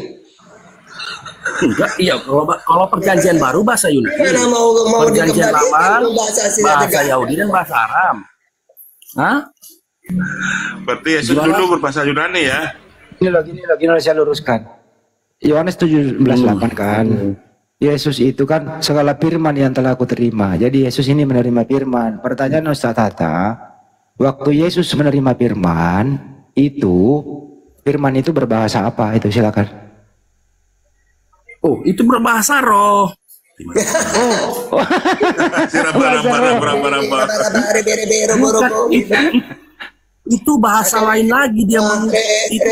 enggak, iya kalau perjanjian baru bahasa Yunani. Gimana mau Perjanjian dikembalikan lama bahasa aslinya bahasa tegak? Yahudi dan bahasa Aram. Hah? Berarti Yesus Gimana? dulu berbahasa Yunani ya? Gini loh, saya luruskan. Yohanes 17:8 kan. Yesus itu kan segala firman yang telah aku terima. Jadi Yesus ini menerima firman. Pertanyaan Ustaz Tata, waktu Yesus menerima firman itu berbahasa apa? Itu silakan. Oh, itu berbahasa roh. Bukan, itu bahasa lain lagi dia gitu.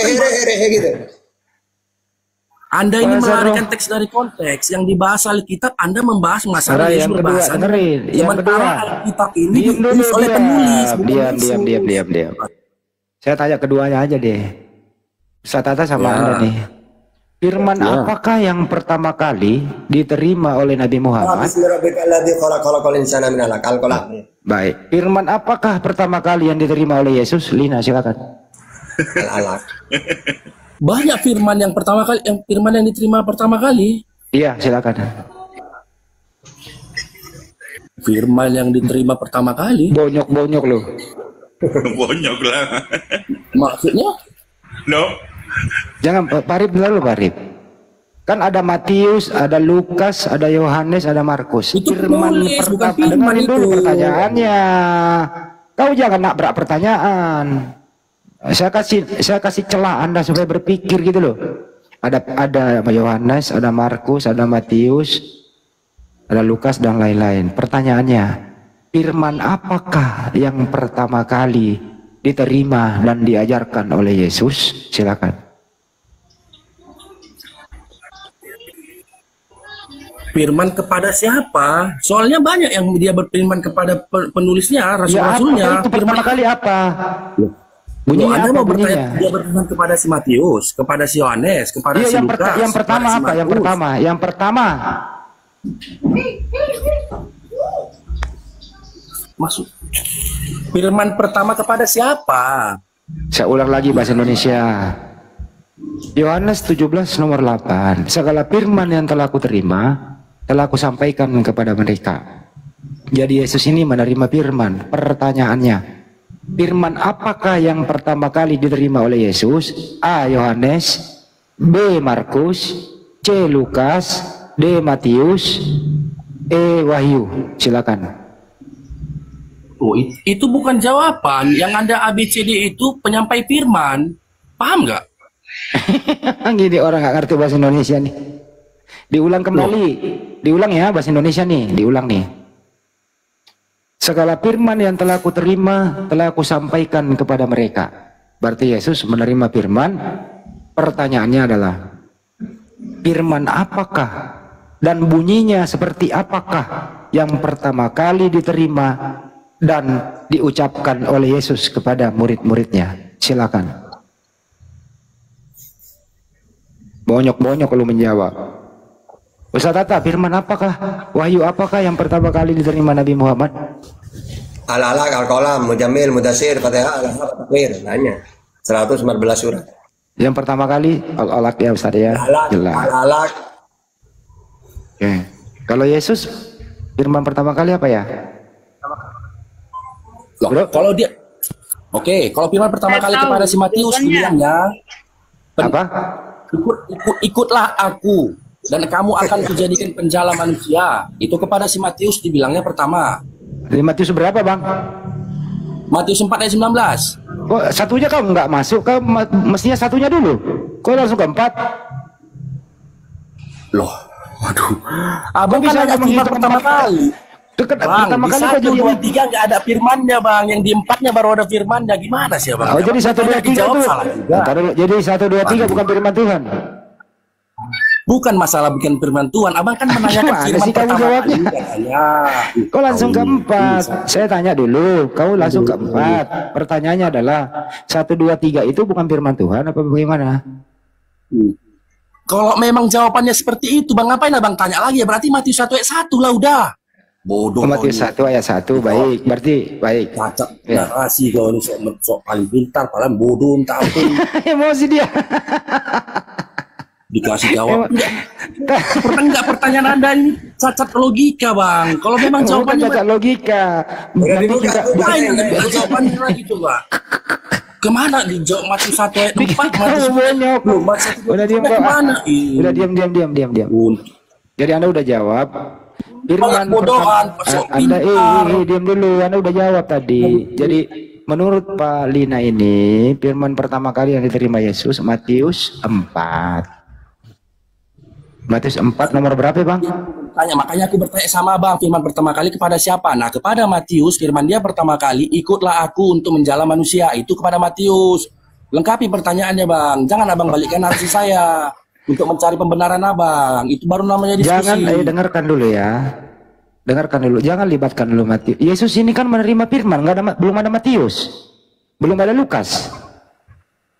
Anda ini Bahasa melarikan roh. teks dari konteks yang dibahas Alkitab. Anda membahas masalah Sekarang Yesus yang kedua, berbahasa. dengerin. Yang Sementara kedua. Alkitab ini Diam dulu, ditulis oleh penulis, bukan diam. Yesus. Saya tanya keduanya aja deh. Ustaz Tata sama Ya. Anda nih. Firman Ya. apakah yang pertama kali diterima oleh Nabi Muhammad? Baik. Firman apakah pertama kali yang diterima oleh Yesus? Lina, silakan. Banyak firman yang pertama kali, firman yang diterima pertama kali. Iya, silakan. Firman yang diterima pertama kali. Bonyok loh. Bonyok lah. Maksudnya? No. Jangan, Pak Rip dulu, Pak Rip. Kan ada Matius, ada Lukas, ada Yohanes, ada Markus. Itu Firman penulis, bukan pertama. firman Dengerin dulu itu. pertanyaannya. Kau jangan nabrak pertanyaan. Saya kasih celah Anda supaya berpikir gitu loh. Ada Yohanes, ada Markus, ada Matius, ada Lukas dan lain-lain. Pertanyaannya, firman apakah yang pertama kali diterima dan diajarkan oleh Yesus? Silakan. Firman kepada siapa? Soalnya banyak yang dia berfirman kepada penulisnya, rasul-rasulnya. Itu pertama kali apa? Bunyinya Anda apa mau bertanya, bunyinya? dia berfirman kepada si Matius, kepada si Yohanes, kepada si Yang Lukas. pertama kepada si apa? Yang Markus. pertama. Yang pertama. Maksud firman pertama kepada siapa? Saya ulang lagi bahasa Indonesia. Yohanes 17 nomor 8. Segala firman yang telah aku terima, telah aku sampaikan kepada mereka. Jadi Yesus ini menerima firman. Pertanyaannya, firman apakah yang pertama kali diterima oleh Yesus? A. Yohanes, B. Markus, C. Lukas, D. Matius, E. Wahyu. Silakan. Oh, itu bukan jawaban. Yang Anda ABCD itu penyampai firman. Paham nggak? Gini orang nggak ngerti bahasa Indonesia nih. Diulang kembali. Diulang ya bahasa Indonesia nih. Diulang nih. Segala firman yang telah aku terima, telah aku sampaikan kepada mereka. Berarti Yesus menerima firman. Pertanyaannya adalah, firman apakah dan bunyinya seperti apakah yang pertama kali diterima dan diucapkan oleh Yesus kepada murid-muridnya? Silakan. Bonyok-bonyok kalau menjawab. Ustaz Tata, firman apakah, wahyu apakah yang pertama kali diterima Nabi Muhammad? Al-Alaq, Al-Qalam, Mujamil, Mudasir, Fatihah, Al-Haq, Takwir, banyak. 114 surat. Yang pertama kali Al-Alaq ya Ustaz ya. Jelas. Al-Alaq. Oke. Kalau Yesus firman pertama kali apa ya? Loh, kalau dia kalau firman pertama kali kepada si Matius dibilangnya apa? Ikutlah aku dan kamu akan kujadikan penjala manusia. Itu kepada si Matius dibilangnya pertama. Di Matius berapa, Bang? Matius 4 ayat 19. Kok satunya kau nggak masuk? Kau mestinya satunya dulu. Kau langsung ke 4. Loh, waduh. Abang kan hanya firman pertama kali. Bang, pertama di kali 1, kau 2, 3 nggak ada firmannya, Bang. Yang di 4-nya baru ada firmannya. Gimana sih, Bang? Oh, jadi 1, 2, 3 dijawab itu. salah juga. Jadi 1, 2, 3 bukan firman Tuhan. Bukan masalah bukan firman Tuhan. Abang kan menanyakan Gimana firman sih kamu pertama jawabnya? kali katanya. Kau langsung ke 4. Saya tanya dulu, kau langsung ke 4. Pertanyaannya adalah 1, 2, 3 itu bukan firman Tuhan apa bagaimana? Kalau memang jawabannya seperti itu, Bang, ngapain Abang tanya lagi ya? Berarti Matius 1 ayat 1 lah udah. Bodoh. Matius 1 ayat 1 baik. Berarti baik. Cacat Ya. narasi kau ini sok paling pintar, padahal bodoh entah apa. Emosi dia. Dikasih jawab. Enggak, pertanyaan Anda ini cacat logika, Bang. Kalau memang Bukan jawabannya cacat logika. Nanti juga jawabannya lagi coba. Kemana dijawab Matius 1 ayat 4? Matius bonyok. Udah diam kok. Kemana? Udah diam. Jadi Anda udah jawab. Firman bodohan, Anda diam dulu. Anda udah jawab tadi. Jadi menurut Pak Lina ini firman pertama kali yang diterima Yesus Matius 4. Matius 4 nomor berapa, Bang? Makanya aku bertanya sama Bang, firman pertama kali kepada siapa? Nah, kepada Matius, firman dia pertama kali, ikutlah aku untuk menjala manusia. Itu kepada Matius. Lengkapi pertanyaannya, Bang. Jangan Abang balikkan narasi saya untuk mencari pembenaran Abang. Itu baru namanya diskusi. Jangan, dengarkan dulu ya. Dengarkan dulu. Jangan libatkan dulu Matius. Yesus ini kan menerima firman, belum ada Matius. Belum ada Lukas.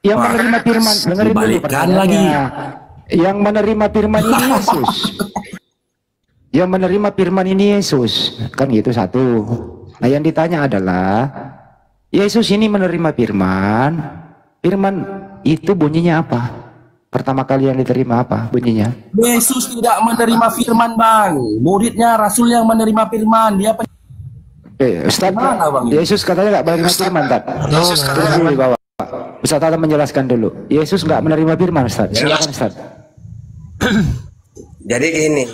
Yang menerima firman, dengerin dulu pertanyaannya. Yang menerima firman ini Yesus. Yang menerima firman ini Yesus. Kan gitu satu. Nah yang ditanya adalah Yesus ini menerima firman. Firman itu bunyinya apa? Pertama kali yang diterima apa bunyinya? Yesus tidak menerima firman, Bang. Muridnya Rasul yang menerima firman. Dia Ustaz, Yesus katanya nggak menerima firman, Yesus katanya di bawah. Ustaz Tata menjelaskan dulu. Yesus nggak menerima firman, Ustaz. Silakan, Ustaz. Jadi gini,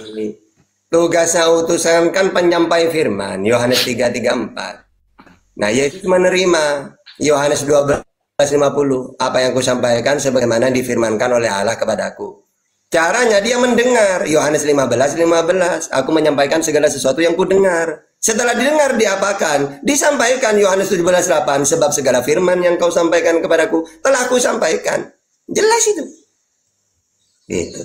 tugasnya utusan kan penyampai firman, Yohanes 3:34. Nah, Yesus menerima Yohanes 12:50, apa yang kusampaikan sebagaimana difirmankan oleh Allah kepadaku. Caranya dia mendengar, Yohanes 15:15, aku menyampaikan segala sesuatu yang kudengar. Setelah didengar diapakan? Disampaikan Yohanes 17:8, sebab segala firman yang kau sampaikan kepadaku telah aku sampaikan. Jelas itu. Gitu.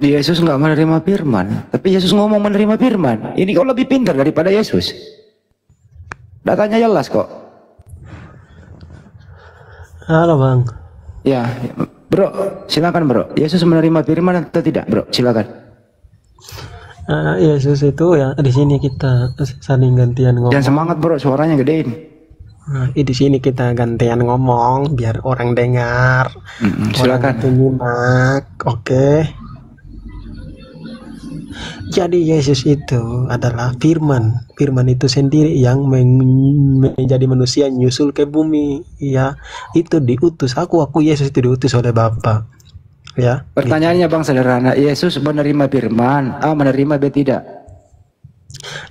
Yesus nggak menerima firman, tapi Yesus ngomong menerima firman. Ini kau lebih pintar daripada Yesus. Datanya jelas kok. Halo Bang. Ya, Bro, silakan Bro. Yesus menerima firman atau tidak, Bro? Silakan. Yesus itu ya di sini kita saling gantian ngomong. Jangan semangat Bro, suaranya gedein. Di sini kita gantian ngomong biar orang dengar. Silakan. Orang menyimak, oke. Jadi Yesus itu adalah firman. Firman itu sendiri yang menjadi manusia nyusul ke bumi. Ya, itu diutus. Aku Yesus itu diutus oleh Bapa. Ya. Pertanyaannya Bang sederhana. Yesus menerima firman. A menerima, B tidak.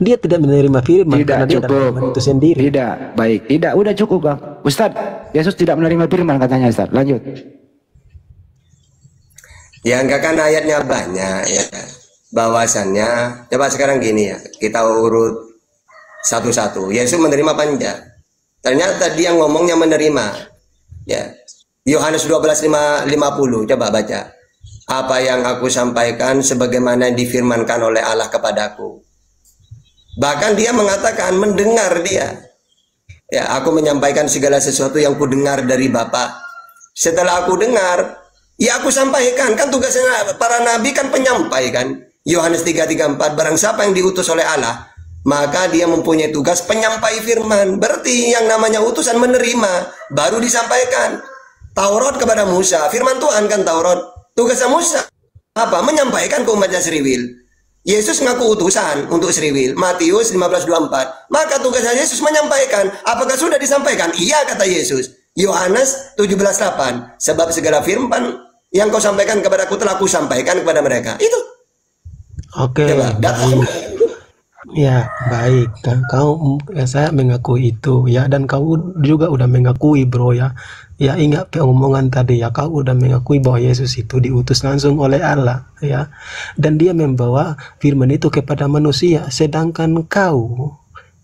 Dia tidak menerima firman tidak karena cukup. dia adalah firman itu sendiri. Tidak, baik. Tidak, udah cukup Bang. Ustaz, Yesus tidak menerima firman katanya Ustaz. Lanjut. Ya enggak kan ayatnya banyak ya. Bahwasannya, coba sekarang gini ya, kita urut satu-satu. Yesus menerima apa enggak? Ternyata dia ngomongnya menerima. Ya. Yohanes 12:50, coba baca. Apa yang aku sampaikan sebagaimana difirmankan oleh Allah kepadaku. Bahkan dia mengatakan mendengar dia. Ya, aku menyampaikan segala sesuatu yang kudengar dari Bapa. Setelah aku dengar, ya aku sampaikan. Kan tugasnya para nabi kan penyampai kan. Yohanes 3:34, barang siapa yang diutus oleh Allah, maka dia mempunyai tugas penyampai firman. Berarti yang namanya utusan menerima, baru disampaikan. Taurat kepada Musa, firman Tuhan kan Taurat. Tugasnya Musa apa? Menyampaikan ke umatnya Seriwil. Yesus ngaku utusan untuk Seriwil, Matius 15:24. Maka tugasnya Yesus menyampaikan. Apakah sudah disampaikan? Iya, kata Yesus. Yohanes 17:8, sebab segala firman yang kau sampaikan kepadaku telah aku sampaikan kepada mereka. Itu. Oke, baik. Ya, baik. Saya mengakui itu ya, dan kau juga udah mengakui Bro ya. Ya, ingat omongan tadi ya, kau udah mengakui bahwa Yesus itu diutus langsung oleh Allah ya. Dan dia membawa firman itu kepada manusia, sedangkan kau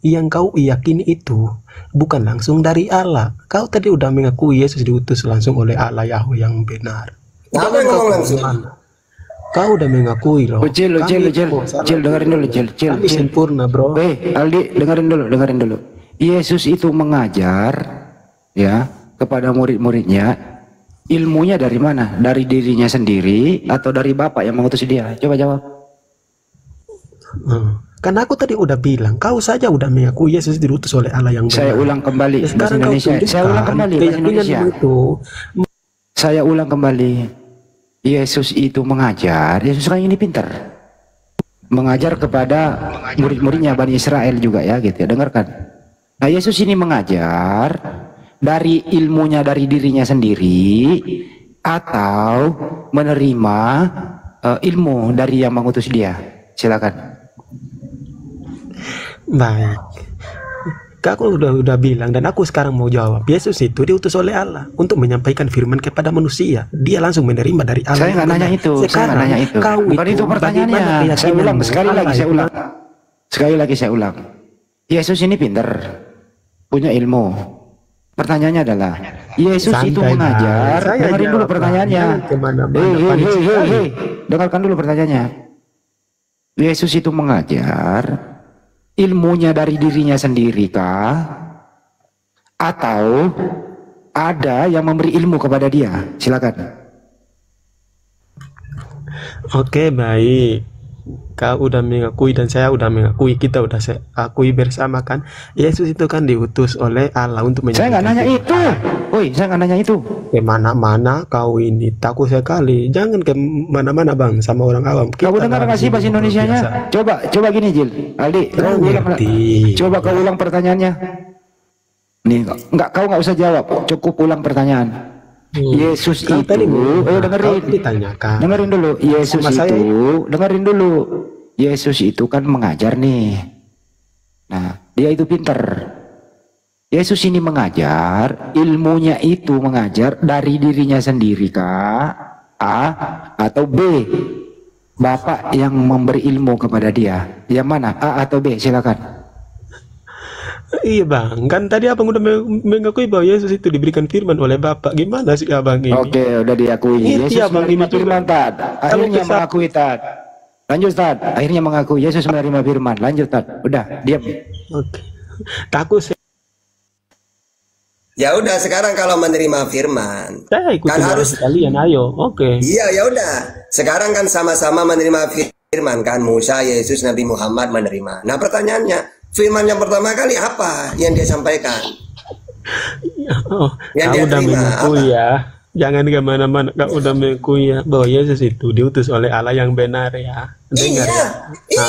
yang kau yakini itu bukan langsung dari Allah. Kau tadi udah mengakui Yesus diutus langsung oleh Allah Yahweh yang benar. Apa yang ngomong langsung? Kau udah mengakui loh. Cil, dengerin dulu, Cil. Sempurna, Bro. Aldi, dengerin dulu. Yesus itu mengajar ya kepada murid-muridnya, ilmunya dari mana? Dari dirinya sendiri atau dari Bapak yang mengutus dia? Coba jawab. Karena aku tadi udah bilang, kau saja udah mengakui Yesus diutus oleh Allah yang benar. Saya ulang kembali bahasa Indonesia. Saya ulang kembali bahasa Indonesia. Saya ulang kembali. Yesus itu mengajar. Yesus kan ini pintar. Mengajar kepada murid-muridnya Bani Israel juga ya gitu ya. Dengarkan. Nah, Yesus ini mengajar dari ilmunya dari dirinya sendiri atau menerima ilmu dari yang mengutus dia. Silakan. Baik, aku udah bilang dan aku sekarang mau jawab. Yesus itu diutus oleh Allah untuk menyampaikan firman kepada manusia. Dia langsung menerima dari Allah. Saya nggak nanya itu. Saya nggak nanya itu. Bukan itu pertanyaannya. Saya ulang sekali lagi. Sekali lagi saya ulang. Yesus ini pintar, punya ilmu. Pertanyaannya adalah Yesus itu mengajar. Dengarin dulu pertanyaannya. Hei, dengarkan dulu pertanyaannya. Yesus itu mengajar ilmunya dari dirinya sendiri kah? Atau ada yang memberi ilmu kepada dia? Silakan. Oke, baik. Kau udah mengakui dan saya udah mengakui, kita udah akui bersama kan. Yesus itu kan diutus oleh Allah untuk menyampaikan. Saya nggak nanya itu. Woi, saya nggak nanya itu. Kemana-mana kau ini takut sekali. Jangan kemana-mana bang sama orang awam. Kau dengar nggak sih bahasa Indonesianya? Coba gini Jil. Aldi, coba kau ulang pertanyaannya. Nih, kau nggak usah jawab. Cukup ulang pertanyaan. Yesus itu, dengerin dulu. Yesus itu, dengerin dulu. Yesus itu kan mengajar nih. Nah, dia itu pinter. Yesus ini mengajar, ilmunya itu mengajar dari dirinya sendiri kah? A atau B? Bapak yang memberi ilmu kepada dia. Yang mana? A atau B? Silakan. Iya bang, kan tadi abang udah mengakui bahwa Yesus itu diberikan firman oleh Bapak. Gimana sih abang ini? Oke, udah diakui. Yesus menerima firman Tad. Akhirnya mengakui Tad. Lanjut Tad. Akhirnya mengakui Yesus menerima firman. Lanjut Tad. Udah, diam. Oke. Takut sih. Ya udah, sekarang kalau menerima firman, saya ikutin kan harus kalian, ayo. Oke. Iya, ya udah. Sekarang kan sama-sama menerima firman kan, Musa, Yesus, Nabi Muhammad menerima. Nah, pertanyaannya, firman yang pertama kali apa yang dia sampaikan? Yang dia udah mengakui ya. Jangan kemana-mana. Kau udah mengakui ya bahwa Yesus itu diutus oleh Allah yang benar ya. Dengar ya. Iya.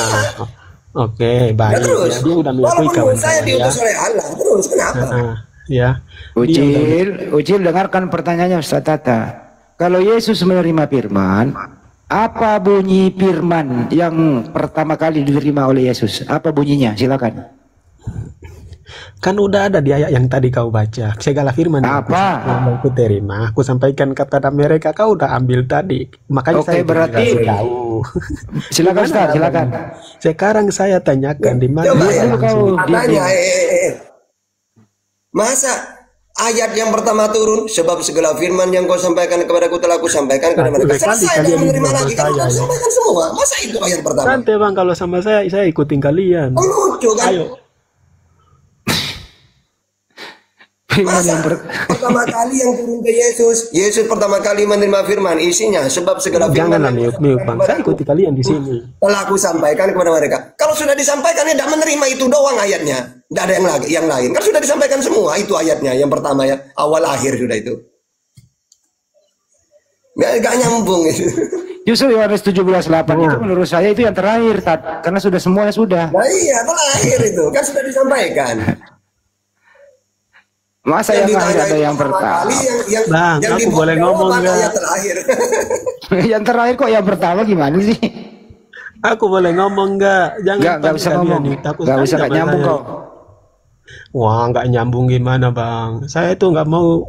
Oke, baik. Nah, terus, ya, dia udah mengakui walaupun saya diutus oleh Allah, terus kenapa? Ya. Ucil, dengarkan pertanyaannya Ustaz Tata. Kalau Yesus menerima firman, apa bunyi firman yang pertama kali diterima oleh Yesus? Apa bunyinya? Silakan. Kan udah ada di ayat yang tadi kau baca. Segala firman apa yang aku terima, aku sampaikan kepada mereka. Kau udah ambil tadi. Makanya saya berarti tahu. Silakan Ustaz, silakan. Sekarang saya tanyakan di mana kau tanya, masa ayat yang pertama turun, sebab segala firman yang kau sampaikan kepadaku telah aku sampaikan kepada mereka. Selesai dan menerima lagi, kan kau sampaikan semua. Masa itu ayat pertama? Santai bang, kalau sama saya ikutin kalian. Oh, lucu kan? Ayo. Masa pertama kali yang turun ke Yesus, Yesus pertama kali menerima firman, isinya sebab segala firman. Janganlah miuk bang, saya ikuti kalian di sini. Telah aku sampaikan kepada mereka. Kalau sudah disampaikan, ya tidak menerima itu doang ayatnya. Tidak ada yang lain. Kan sudah disampaikan semua itu ayatnya. Yang pertama ya, awal akhir sudah itu. Gak nyambung itu. Justru Yohanes 17:8 itu menurut saya itu yang terakhir, Tad. Karena sudah semuanya sudah. Nah iya, terakhir itu. Kan sudah disampaikan. Masa yang ada yang pertama? Bang, aku boleh ngomong nggak? Yang terakhir kok yang pertama gimana sih? Aku boleh ngomong nggak? Jangan nggak bisa ngomong. Nggak bisa nggak nyambung kok. Wah, nggak nyambung gimana bang? Saya itu nggak mau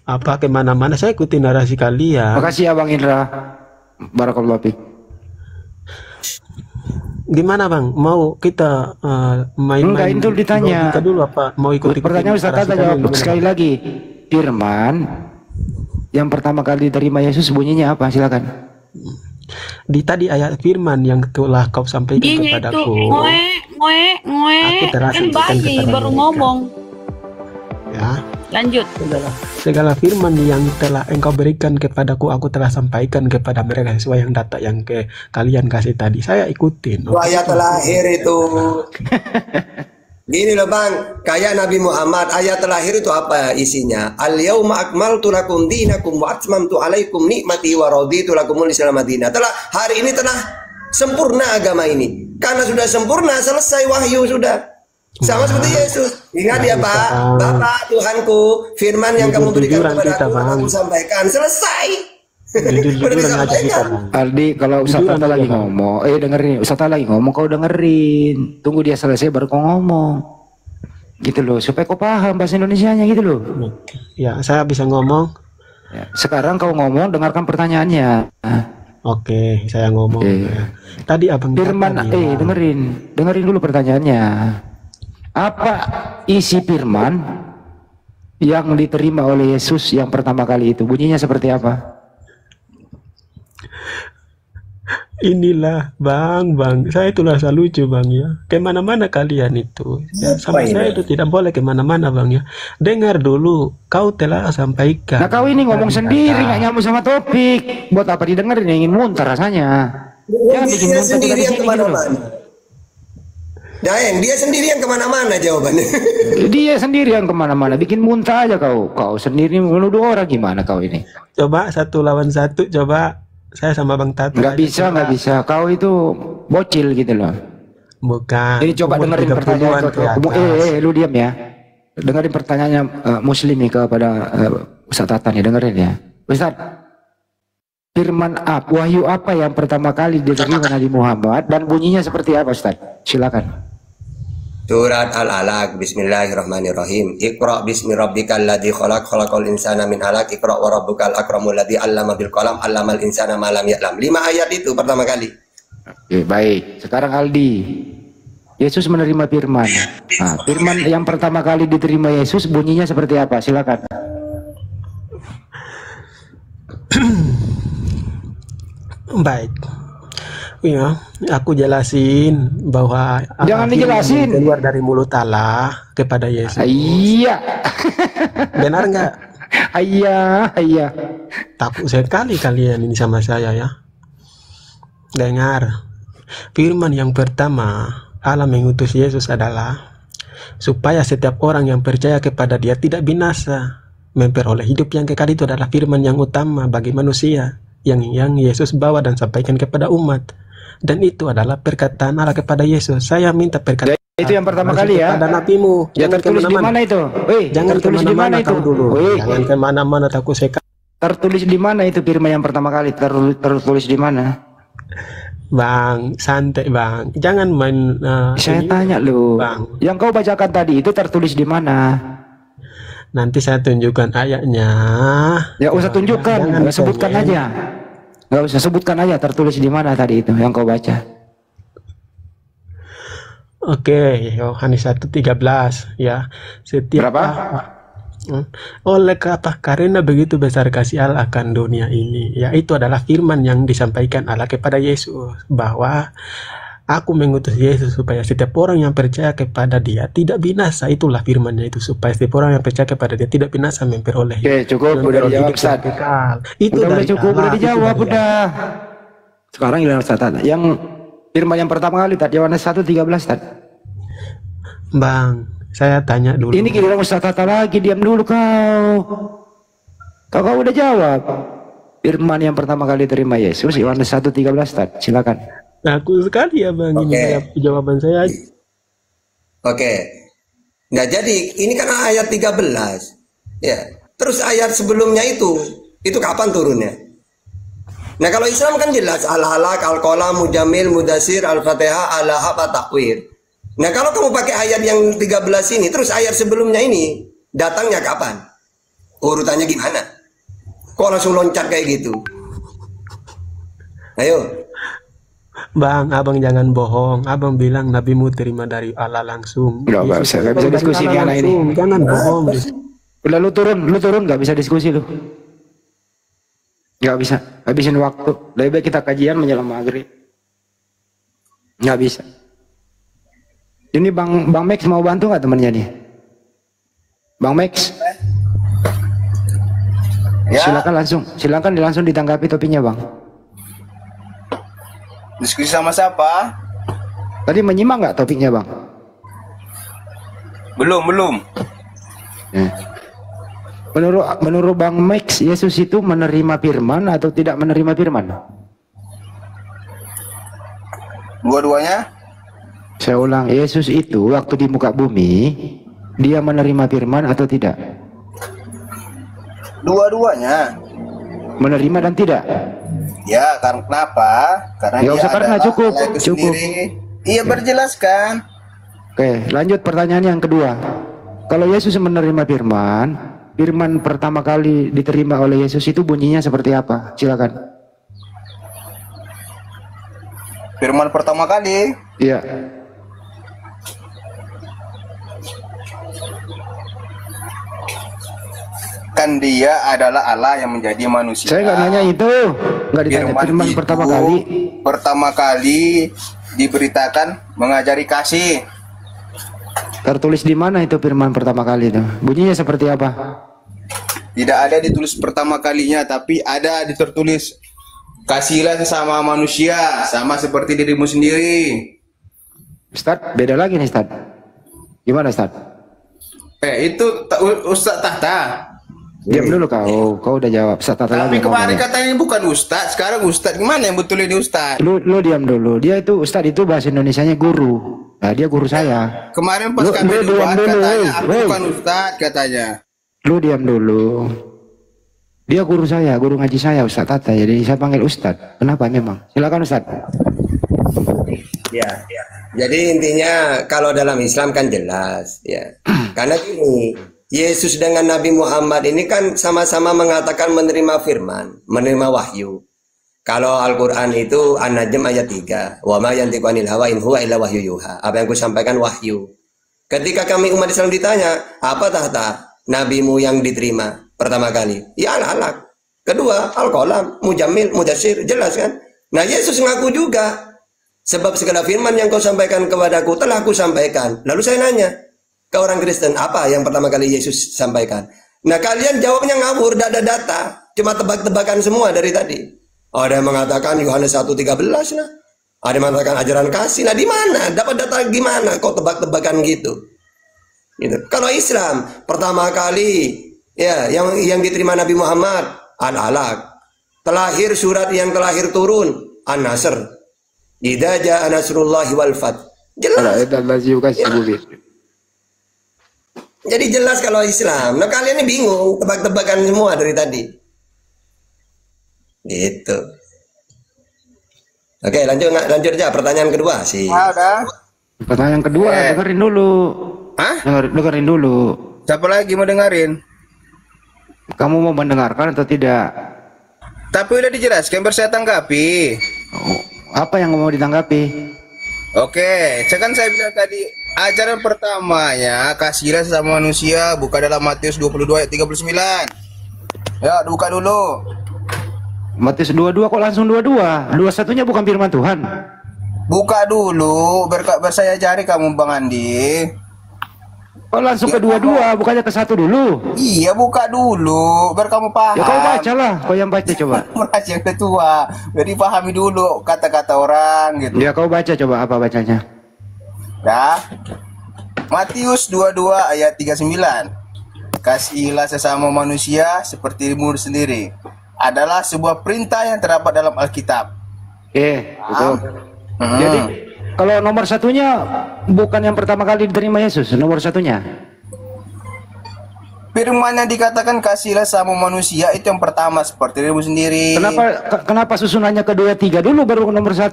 kemana-mana. Saya ikutin narasi kalian. Makasih ya Bang Indra. Barakallahu fiik. Gimana bang? Mau kita main-main? Enggak, itu ditanya. Kita dulu apa? Mau ikut? Pertanyaan Ustaz Tata jawab sekali lagi. Firman yang pertama kali diterima Yesus bunyinya apa? Silakan. Di tadi ayat firman yang telah kau sampaikan kepadaku. Ngoe. Kan bayi baru ngomong. Ya, Lanjut. Segala firman yang telah engkau berikan kepadaku, aku telah sampaikan kepada mereka sesuai yang data yang kalian kasih tadi. Saya ikutin. Itu ayat terakhir itu. Gini loh bang, kayak Nabi Muhammad, ayat terakhir itu apa isinya? Al-yauma akmaltu lakum dinakum wa atmamtu alaikum nikmati wa raditu lakumul Islam madinah. Hari ini telah sempurna agama ini. Karena sudah sempurna, selesai wahyu sudah. Sama seperti Yesus. Ingat ya Pak, Bapak Tuhanku, firman yang kamu berikan kepada aku sampaikan, selesai. Aldi, kalau Ustaz Tata lagi ngomong, dengerin, Ustaz Tata lagi ngomong, kau dengerin, tunggu dia selesai baru kau ngomong, gitu loh, supaya kau paham bahasa Indonesianya gitu loh. Ya, saya bisa ngomong. Ya, sekarang kau ngomong, dengarkan pertanyaannya. Oke, saya ngomong. Ya. Tadi abang firman, dengerin dulu pertanyaannya. Apa isi firman yang diterima oleh Yesus yang pertama kali itu? Bunyinya seperti apa? Inilah bang, saya itu rasa lucu bang ya. Kemana-mana kalian itu, ya, sama saya itu tidak boleh kemana-mana bang ya. Dengar dulu, kau telah sampaikan. Nah kau ini ngomong sendiri, nggak nyambung sama topik. Buat apa didengerin? Ingin muntah rasanya. Jangan bikin muntah sendiri yang kemana-mana. Dia sendiri yang kemana-mana jawabannya. Dia sendiri yang kemana-mana, bikin muntah aja kau. Kau sendiri menuduh orang, gimana kau ini? Coba 1 lawan 1, coba. Saya sama Bang Tata. Nggak bisa. Kau itu bocil gitu loh. Bukan. Jadi coba dengerin pertanyaan. Lu diam ya. Dengerin pertanyaannya Muslim nih kepada Ustaz Tata nih, dengerin ya. Ustaz, firman wahyu apa yang pertama kali diterima Nabi Muhammad dan bunyinya seperti apa Ustaz? Silakan. Surat Al-Alaq, bismillahirrahmanirrahim. Iqra bismi rabbikal ladzi khalaq, khalaqal insana min 'alaq, iqra wa rabbukal akramul ladzi 'allama bil qalam, 'allamal insana ma lam ya'lam. 5 ayat itu pertama kali. Oke, baik. Sekarang Aldi. Yesus menerima firman. Nah, firman yang pertama kali diterima Yesus bunyinya seperti apa? Silakan. Baik. Ya, aku jelasin bahwa jangan dijelasin keluar dari mulut Allah kepada Yesus. Iya. Benar nggak? Iya. Takut sekali kalian ini sama saya ya. Dengar. Firman yang pertama Allah mengutus Yesus adalah supaya setiap orang yang percaya kepada Dia tidak binasa, memperoleh hidup yang kekal. Itu adalah firman yang utama bagi manusia yang Yesus bawa dan sampaikan kepada umat. Dan itu adalah perkataan Allah kepada Yesus. Saya minta perkataan itu yang pertama kali ya kepada nabimu. Jangan tertulis di mana itu? Jangan tertulis di mana itu dulu. Jangan kemana-mana, takut sekali. Tertulis di mana itu firman yang pertama kali? Tertulis di mana? Bang, santai bang. Jangan main. Saya tanya lu. Bang. Yang kau bacakan tadi itu tertulis di mana? Nanti saya tunjukkan ayatnya. Ya usah tunjukkan, sebutkan aja. Nggak usah sebutkan aja, tertulis di mana tadi itu yang kau baca. Oke, Yohanes 1:13 ya. Setiap berapa? Oleh apa? Karena begitu besar kasih Allah akan dunia ini. Ya, itu adalah firman yang disampaikan Allah kepada Yesus bahwa aku mengutus Yesus supaya setiap orang yang percaya kepada Dia tidak binasa. Itulah firman-Nya itu, supaya setiap orang yang percaya kepada Dia tidak binasa, memperoleh. Oke, cukup, udah dijawab Ustaz. Itu udah cukup, udah dijawab, udah. Sekarang giliran Ustaz. Yang firman yang pertama kali tadi Yohanes 1:13 Ustaz. Bang, saya tanya dulu. Ini giliran Ustaz Tata lagi, diam dulu kau. Kau udah jawab. Firman yang pertama kali terima Yesus Yohanes 1:13 Ustaz. Silakan. Aku sekali ya bang, ini jawaban saya. Oke. Nah jadi ini kan ayat 13. Ya. Terus ayat sebelumnya itu kapan turunnya? Nah kalau Islam kan jelas Al-Halak, Al-Qalam, Mujamil, Mudasir, Al-Fatihah, Al-Lahab, At-Takwir. Nah kalau kamu pakai ayat yang 13 ini, terus ayat sebelumnya ini datangnya kapan? Urutannya gimana? Kok langsung loncat kayak gitu? Ayo. Bang, abang jangan bohong. Abang bilang nabimu terima dari Allah langsung. Nggak bisa diskusi di anak ini. Jangan bohong. Udah lu turun, nggak bisa diskusi lu. Nggak bisa, habisin waktu. Lebih baik kita kajian menjelang maghrib. Nggak bisa. Ini Bang Max mau bantu nggak temennya nih? Bang Max? Ya. Silakan langsung ditanggapi topiknya, Bang. Diskusi sama siapa? Tadi menyimak nggak topiknya, Bang? Belum. Ya. Menurut Bang Max, Yesus itu menerima firman atau tidak menerima firman? Dua-duanya? Saya ulang, Yesus itu waktu di muka bumi, dia menerima firman atau tidak? Dua-duanya. Menerima dan tidak? Ya, karena kenapa? Karena Ya dia usah karena, adalah cukup. Allah itu sendiri. Iya, berjelaskan. Oke, lanjut pertanyaan yang kedua. Kalau Yesus menerima firman, firman pertama kali diterima oleh Yesus itu bunyinya seperti apa? Silakan. Firman pertama kali? Iya. Kan dia adalah Allah yang menjadi manusia. Saya nggak nanya itu, nggak ditanya. Firman itu pertama kali diberitakan mengajari kasih. Tertulis di mana itu firman pertama kali itu? Bunyinya seperti apa? Tidak ada ditulis pertama kalinya, tapi ada tertulis kasihlah sesama manusia sama seperti dirimu sendiri. Ustadz, beda lagi nih Ustadz. Gimana Ustadz? Itu Ustadz Tahta. Diam dulu kau udah jawab. Ustadz Tahta lagi. Tapi kemarin katanya bukan Ustadz, sekarang Ustadz. Gimana yang betul ini Ustadz? Lu diam dulu. Dia itu Ustadz itu bahasa Indonesianya guru. Nah, dia guru saya. Kemarin pas kami dibuat katanya aku bukan Ustadz katanya. Lu diam dulu. Dia guru saya, guru ngaji saya Ustadz Tahta. Jadi saya panggil Ustadz. Kenapa memang? Silakan Ustadz. Ya. Jadi intinya kalau dalam Islam kan jelas ya. Karena gini, Yesus dengan Nabi Muhammad ini kan sama-sama mengatakan menerima firman, menerima wahyu. Kalau Al-Qur'an itu An-Najm ayat 3, wa ma yantiqu anil hawa in huwa illa wahyu yuha. Apa yang aku sampaikan wahyu. Ketika kami umat Islam ditanya, apa tahta nabimu yang diterima pertama kali? Ya Al-Alaq. Kedua, Al-Qalam, Mujammil, Mudassir, jelas kan? Nah, Yesus ngaku juga. Sebab segala firman yang kau sampaikan kepadaku telah aku sampaikan. Lalu saya nanya ke orang Kristen, apa yang pertama kali Yesus sampaikan? Nah, kalian jawabnya ngawur, tidak ada data. Cuma tebak-tebakan semua dari tadi. Ada yang mengatakan Yohanes 1:13 lah. Ada yang mengatakan ajaran kasih. Nah, di mana? Dapat data gimana? Kok tebak-tebakan gitu? Gitu. Kalau Islam pertama kali ya yang diterima Nabi Muhammad Al-Alaq. Terlahir surat yang terlahir turun An-Nasr. Idza jaa nasrullahi wal fath. Jelas. Jadi jelas kalau Islam. Nah, kalian ini bingung, tebak-tebakan semua dari tadi. Gitu. Oke, lanjut aja pertanyaan kedua sih. Ada. Pertanyaan kedua, dengerin dulu. Hah? Dengerin dulu. Siapa lagi mau dengerin? Kamu mau mendengarkan atau tidak? Tapi udah dijelaskan, saya tanggapi. Apa yang mau ditanggapi? Oke, saya bilang tadi ajaran pertamanya kasihlah sesama manusia, buka dalam Matius 22 ayat 39. Ya, buka dulu. Matius 22 kok langsung 22? 21-nya bukan firman Tuhan. Buka dulu, saya cari kamu Bang Andi. Oh, langsung ke 22, bukannya ke 1 dulu? Iya, buka dulu, biar kamu paham. Ya kau baca lah, kau yang baca coba. Yang ketua, jadi pahami dulu kata-kata orang gitu. Ya kau baca coba, apa bacanya? Ya, Matius 22 ayat 39. Kasihilah sesama manusia seperti dirimu sendiri. Adalah sebuah perintah yang terdapat dalam Alkitab. Betul. Jadi kalau nomor satunya bukan yang pertama kali diterima Yesus, nomor satunya. Firman yang dikatakan kasihlah sama manusia itu yang pertama seperti dirimu sendiri. Kenapa susunannya kedua tiga dulu baru nomor 1?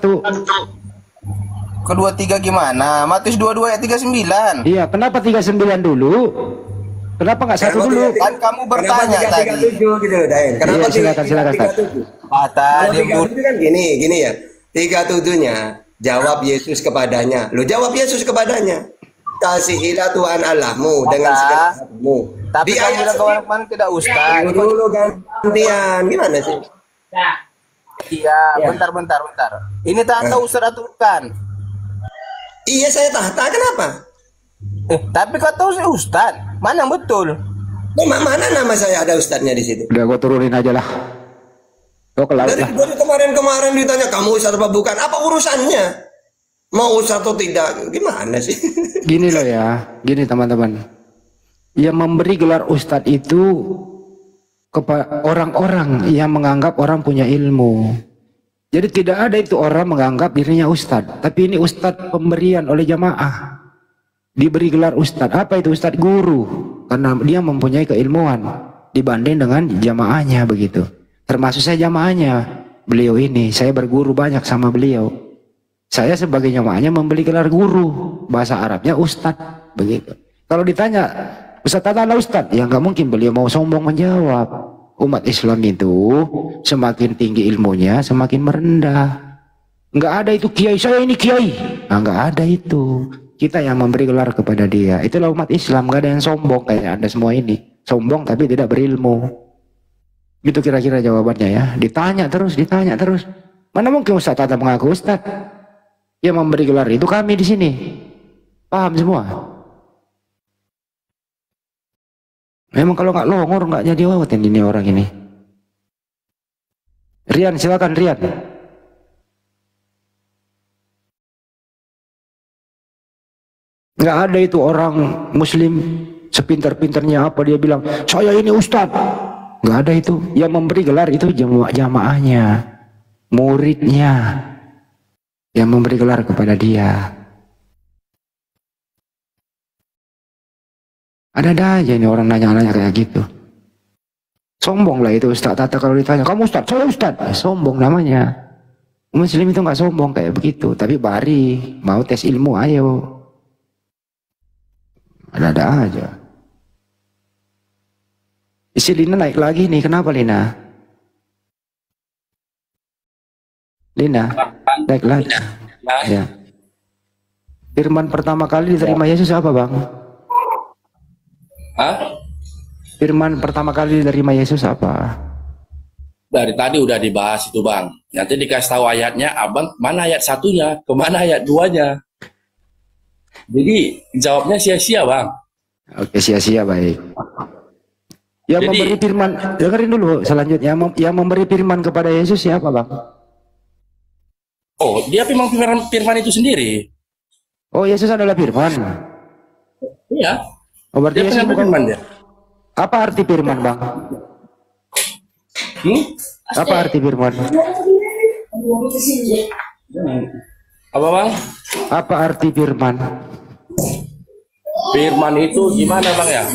Kedua tiga gimana? Matius 22 ayat 39. Iya, kenapa 39 dulu? Kenapa nggak 1 dulu? Kan kamu bertanya tadi. Gitu, kenapa silakan. Kan gini ya. 37-nya jawab Yesus kepadanya. Lu jawab Yesus kepadanya. Kasihilah Tuhan Allahmu dengan segala hatimu. Tapi di kamu bilang kawan mana tidak ustaz. Dulu gantian. Gimana sih? Iya, bentar. Ini tahta ustaz atau bukan? Iya, saya tahta. Kenapa? Tapi kata ustaz, mana yang betul? Mana nama saya ada ustadznya di situ? Udah gue turunin aja lah. Gue ke laut lah. Dari kemarin ditanya kamu ustadz apa bukan? Apa urusannya? Mau ustadz atau tidak? Gimana sih? Gini loh ya, gini teman-teman. Yang memberi gelar ustadz itu kepada orang-orang yang menganggap orang punya ilmu. Jadi tidak ada itu orang menganggap dirinya ustadz, tapi ini ustadz pemberian oleh jamaah. Diberi gelar ustadz. Apa itu ustadz? Guru, karena dia mempunyai keilmuan dibanding dengan jamaahnya begitu. Termasuk saya jamaahnya beliau ini, saya berguru banyak sama beliau. Saya sebagai jamaahnya membeli gelar guru, bahasa Arabnya ustadz begitu. Kalau ditanya ustadz adalah ustadz, ya nggak mungkin beliau mau sombong menjawab. Umat Islam itu semakin tinggi ilmunya semakin merendah. Nggak ada itu kiai, saya ini kiai. Nah, nggak ada itu. Kita yang memberi gelar kepada dia. Itulah umat Islam. Nggak ada yang sombong kayak Anda semua ini. Sombong tapi tidak berilmu. Gitu kira-kira jawabannya ya. Ditanya terus. Mana mungkin ustadz ada mengaku ustadz? Yang memberi gelar itu kami di sini. Paham semua? Memang kalau nggak longor nggak jadi wawatin ini orang ini. Rian, silakan Rian. Nggak ada itu orang Muslim sepintar-pintarnya apa dia bilang saya ini ustadz. Nggak ada itu. Yang memberi gelar itu jamaahnya, muridnya, yang memberi gelar kepada dia. Ada aja ini orang nanya-nanya kayak gitu. Sombong lah itu Ustaz Tata kalau ditanya, kamu Ustaz, saya Ustaz. Sombong namanya. Muslim itu nggak sombong kayak begitu. Tapi bari, mau tes ilmu ayo. Ada aja. Isi Lina naik lagi nih, kenapa Lina? Lina, naik lagi. Ya. Firman pertama kali diterima Yesus apa Bang? Hah? Firman pertama kali diterima Yesus apa? Dari tadi udah dibahas itu Bang. Nanti dikasih tahu ayatnya, Abang mana ayat satunya, kemana ayat duanya. Jadi jawabnya sia-sia Bang. Oke, sia-sia, baik. Yang memberi firman, dengerin dulu selanjutnya. Yang memberi firman kepada Yesus siapa Bang? Oh, dia memang firman itu sendiri. Oh, Yesus adalah firman. Iya. Oh, berarti Yesus bukan firman dia. Apa arti firman Bang? Apa arti firman? Apa Bang? Apa arti firman? Firman itu gimana Bang ya?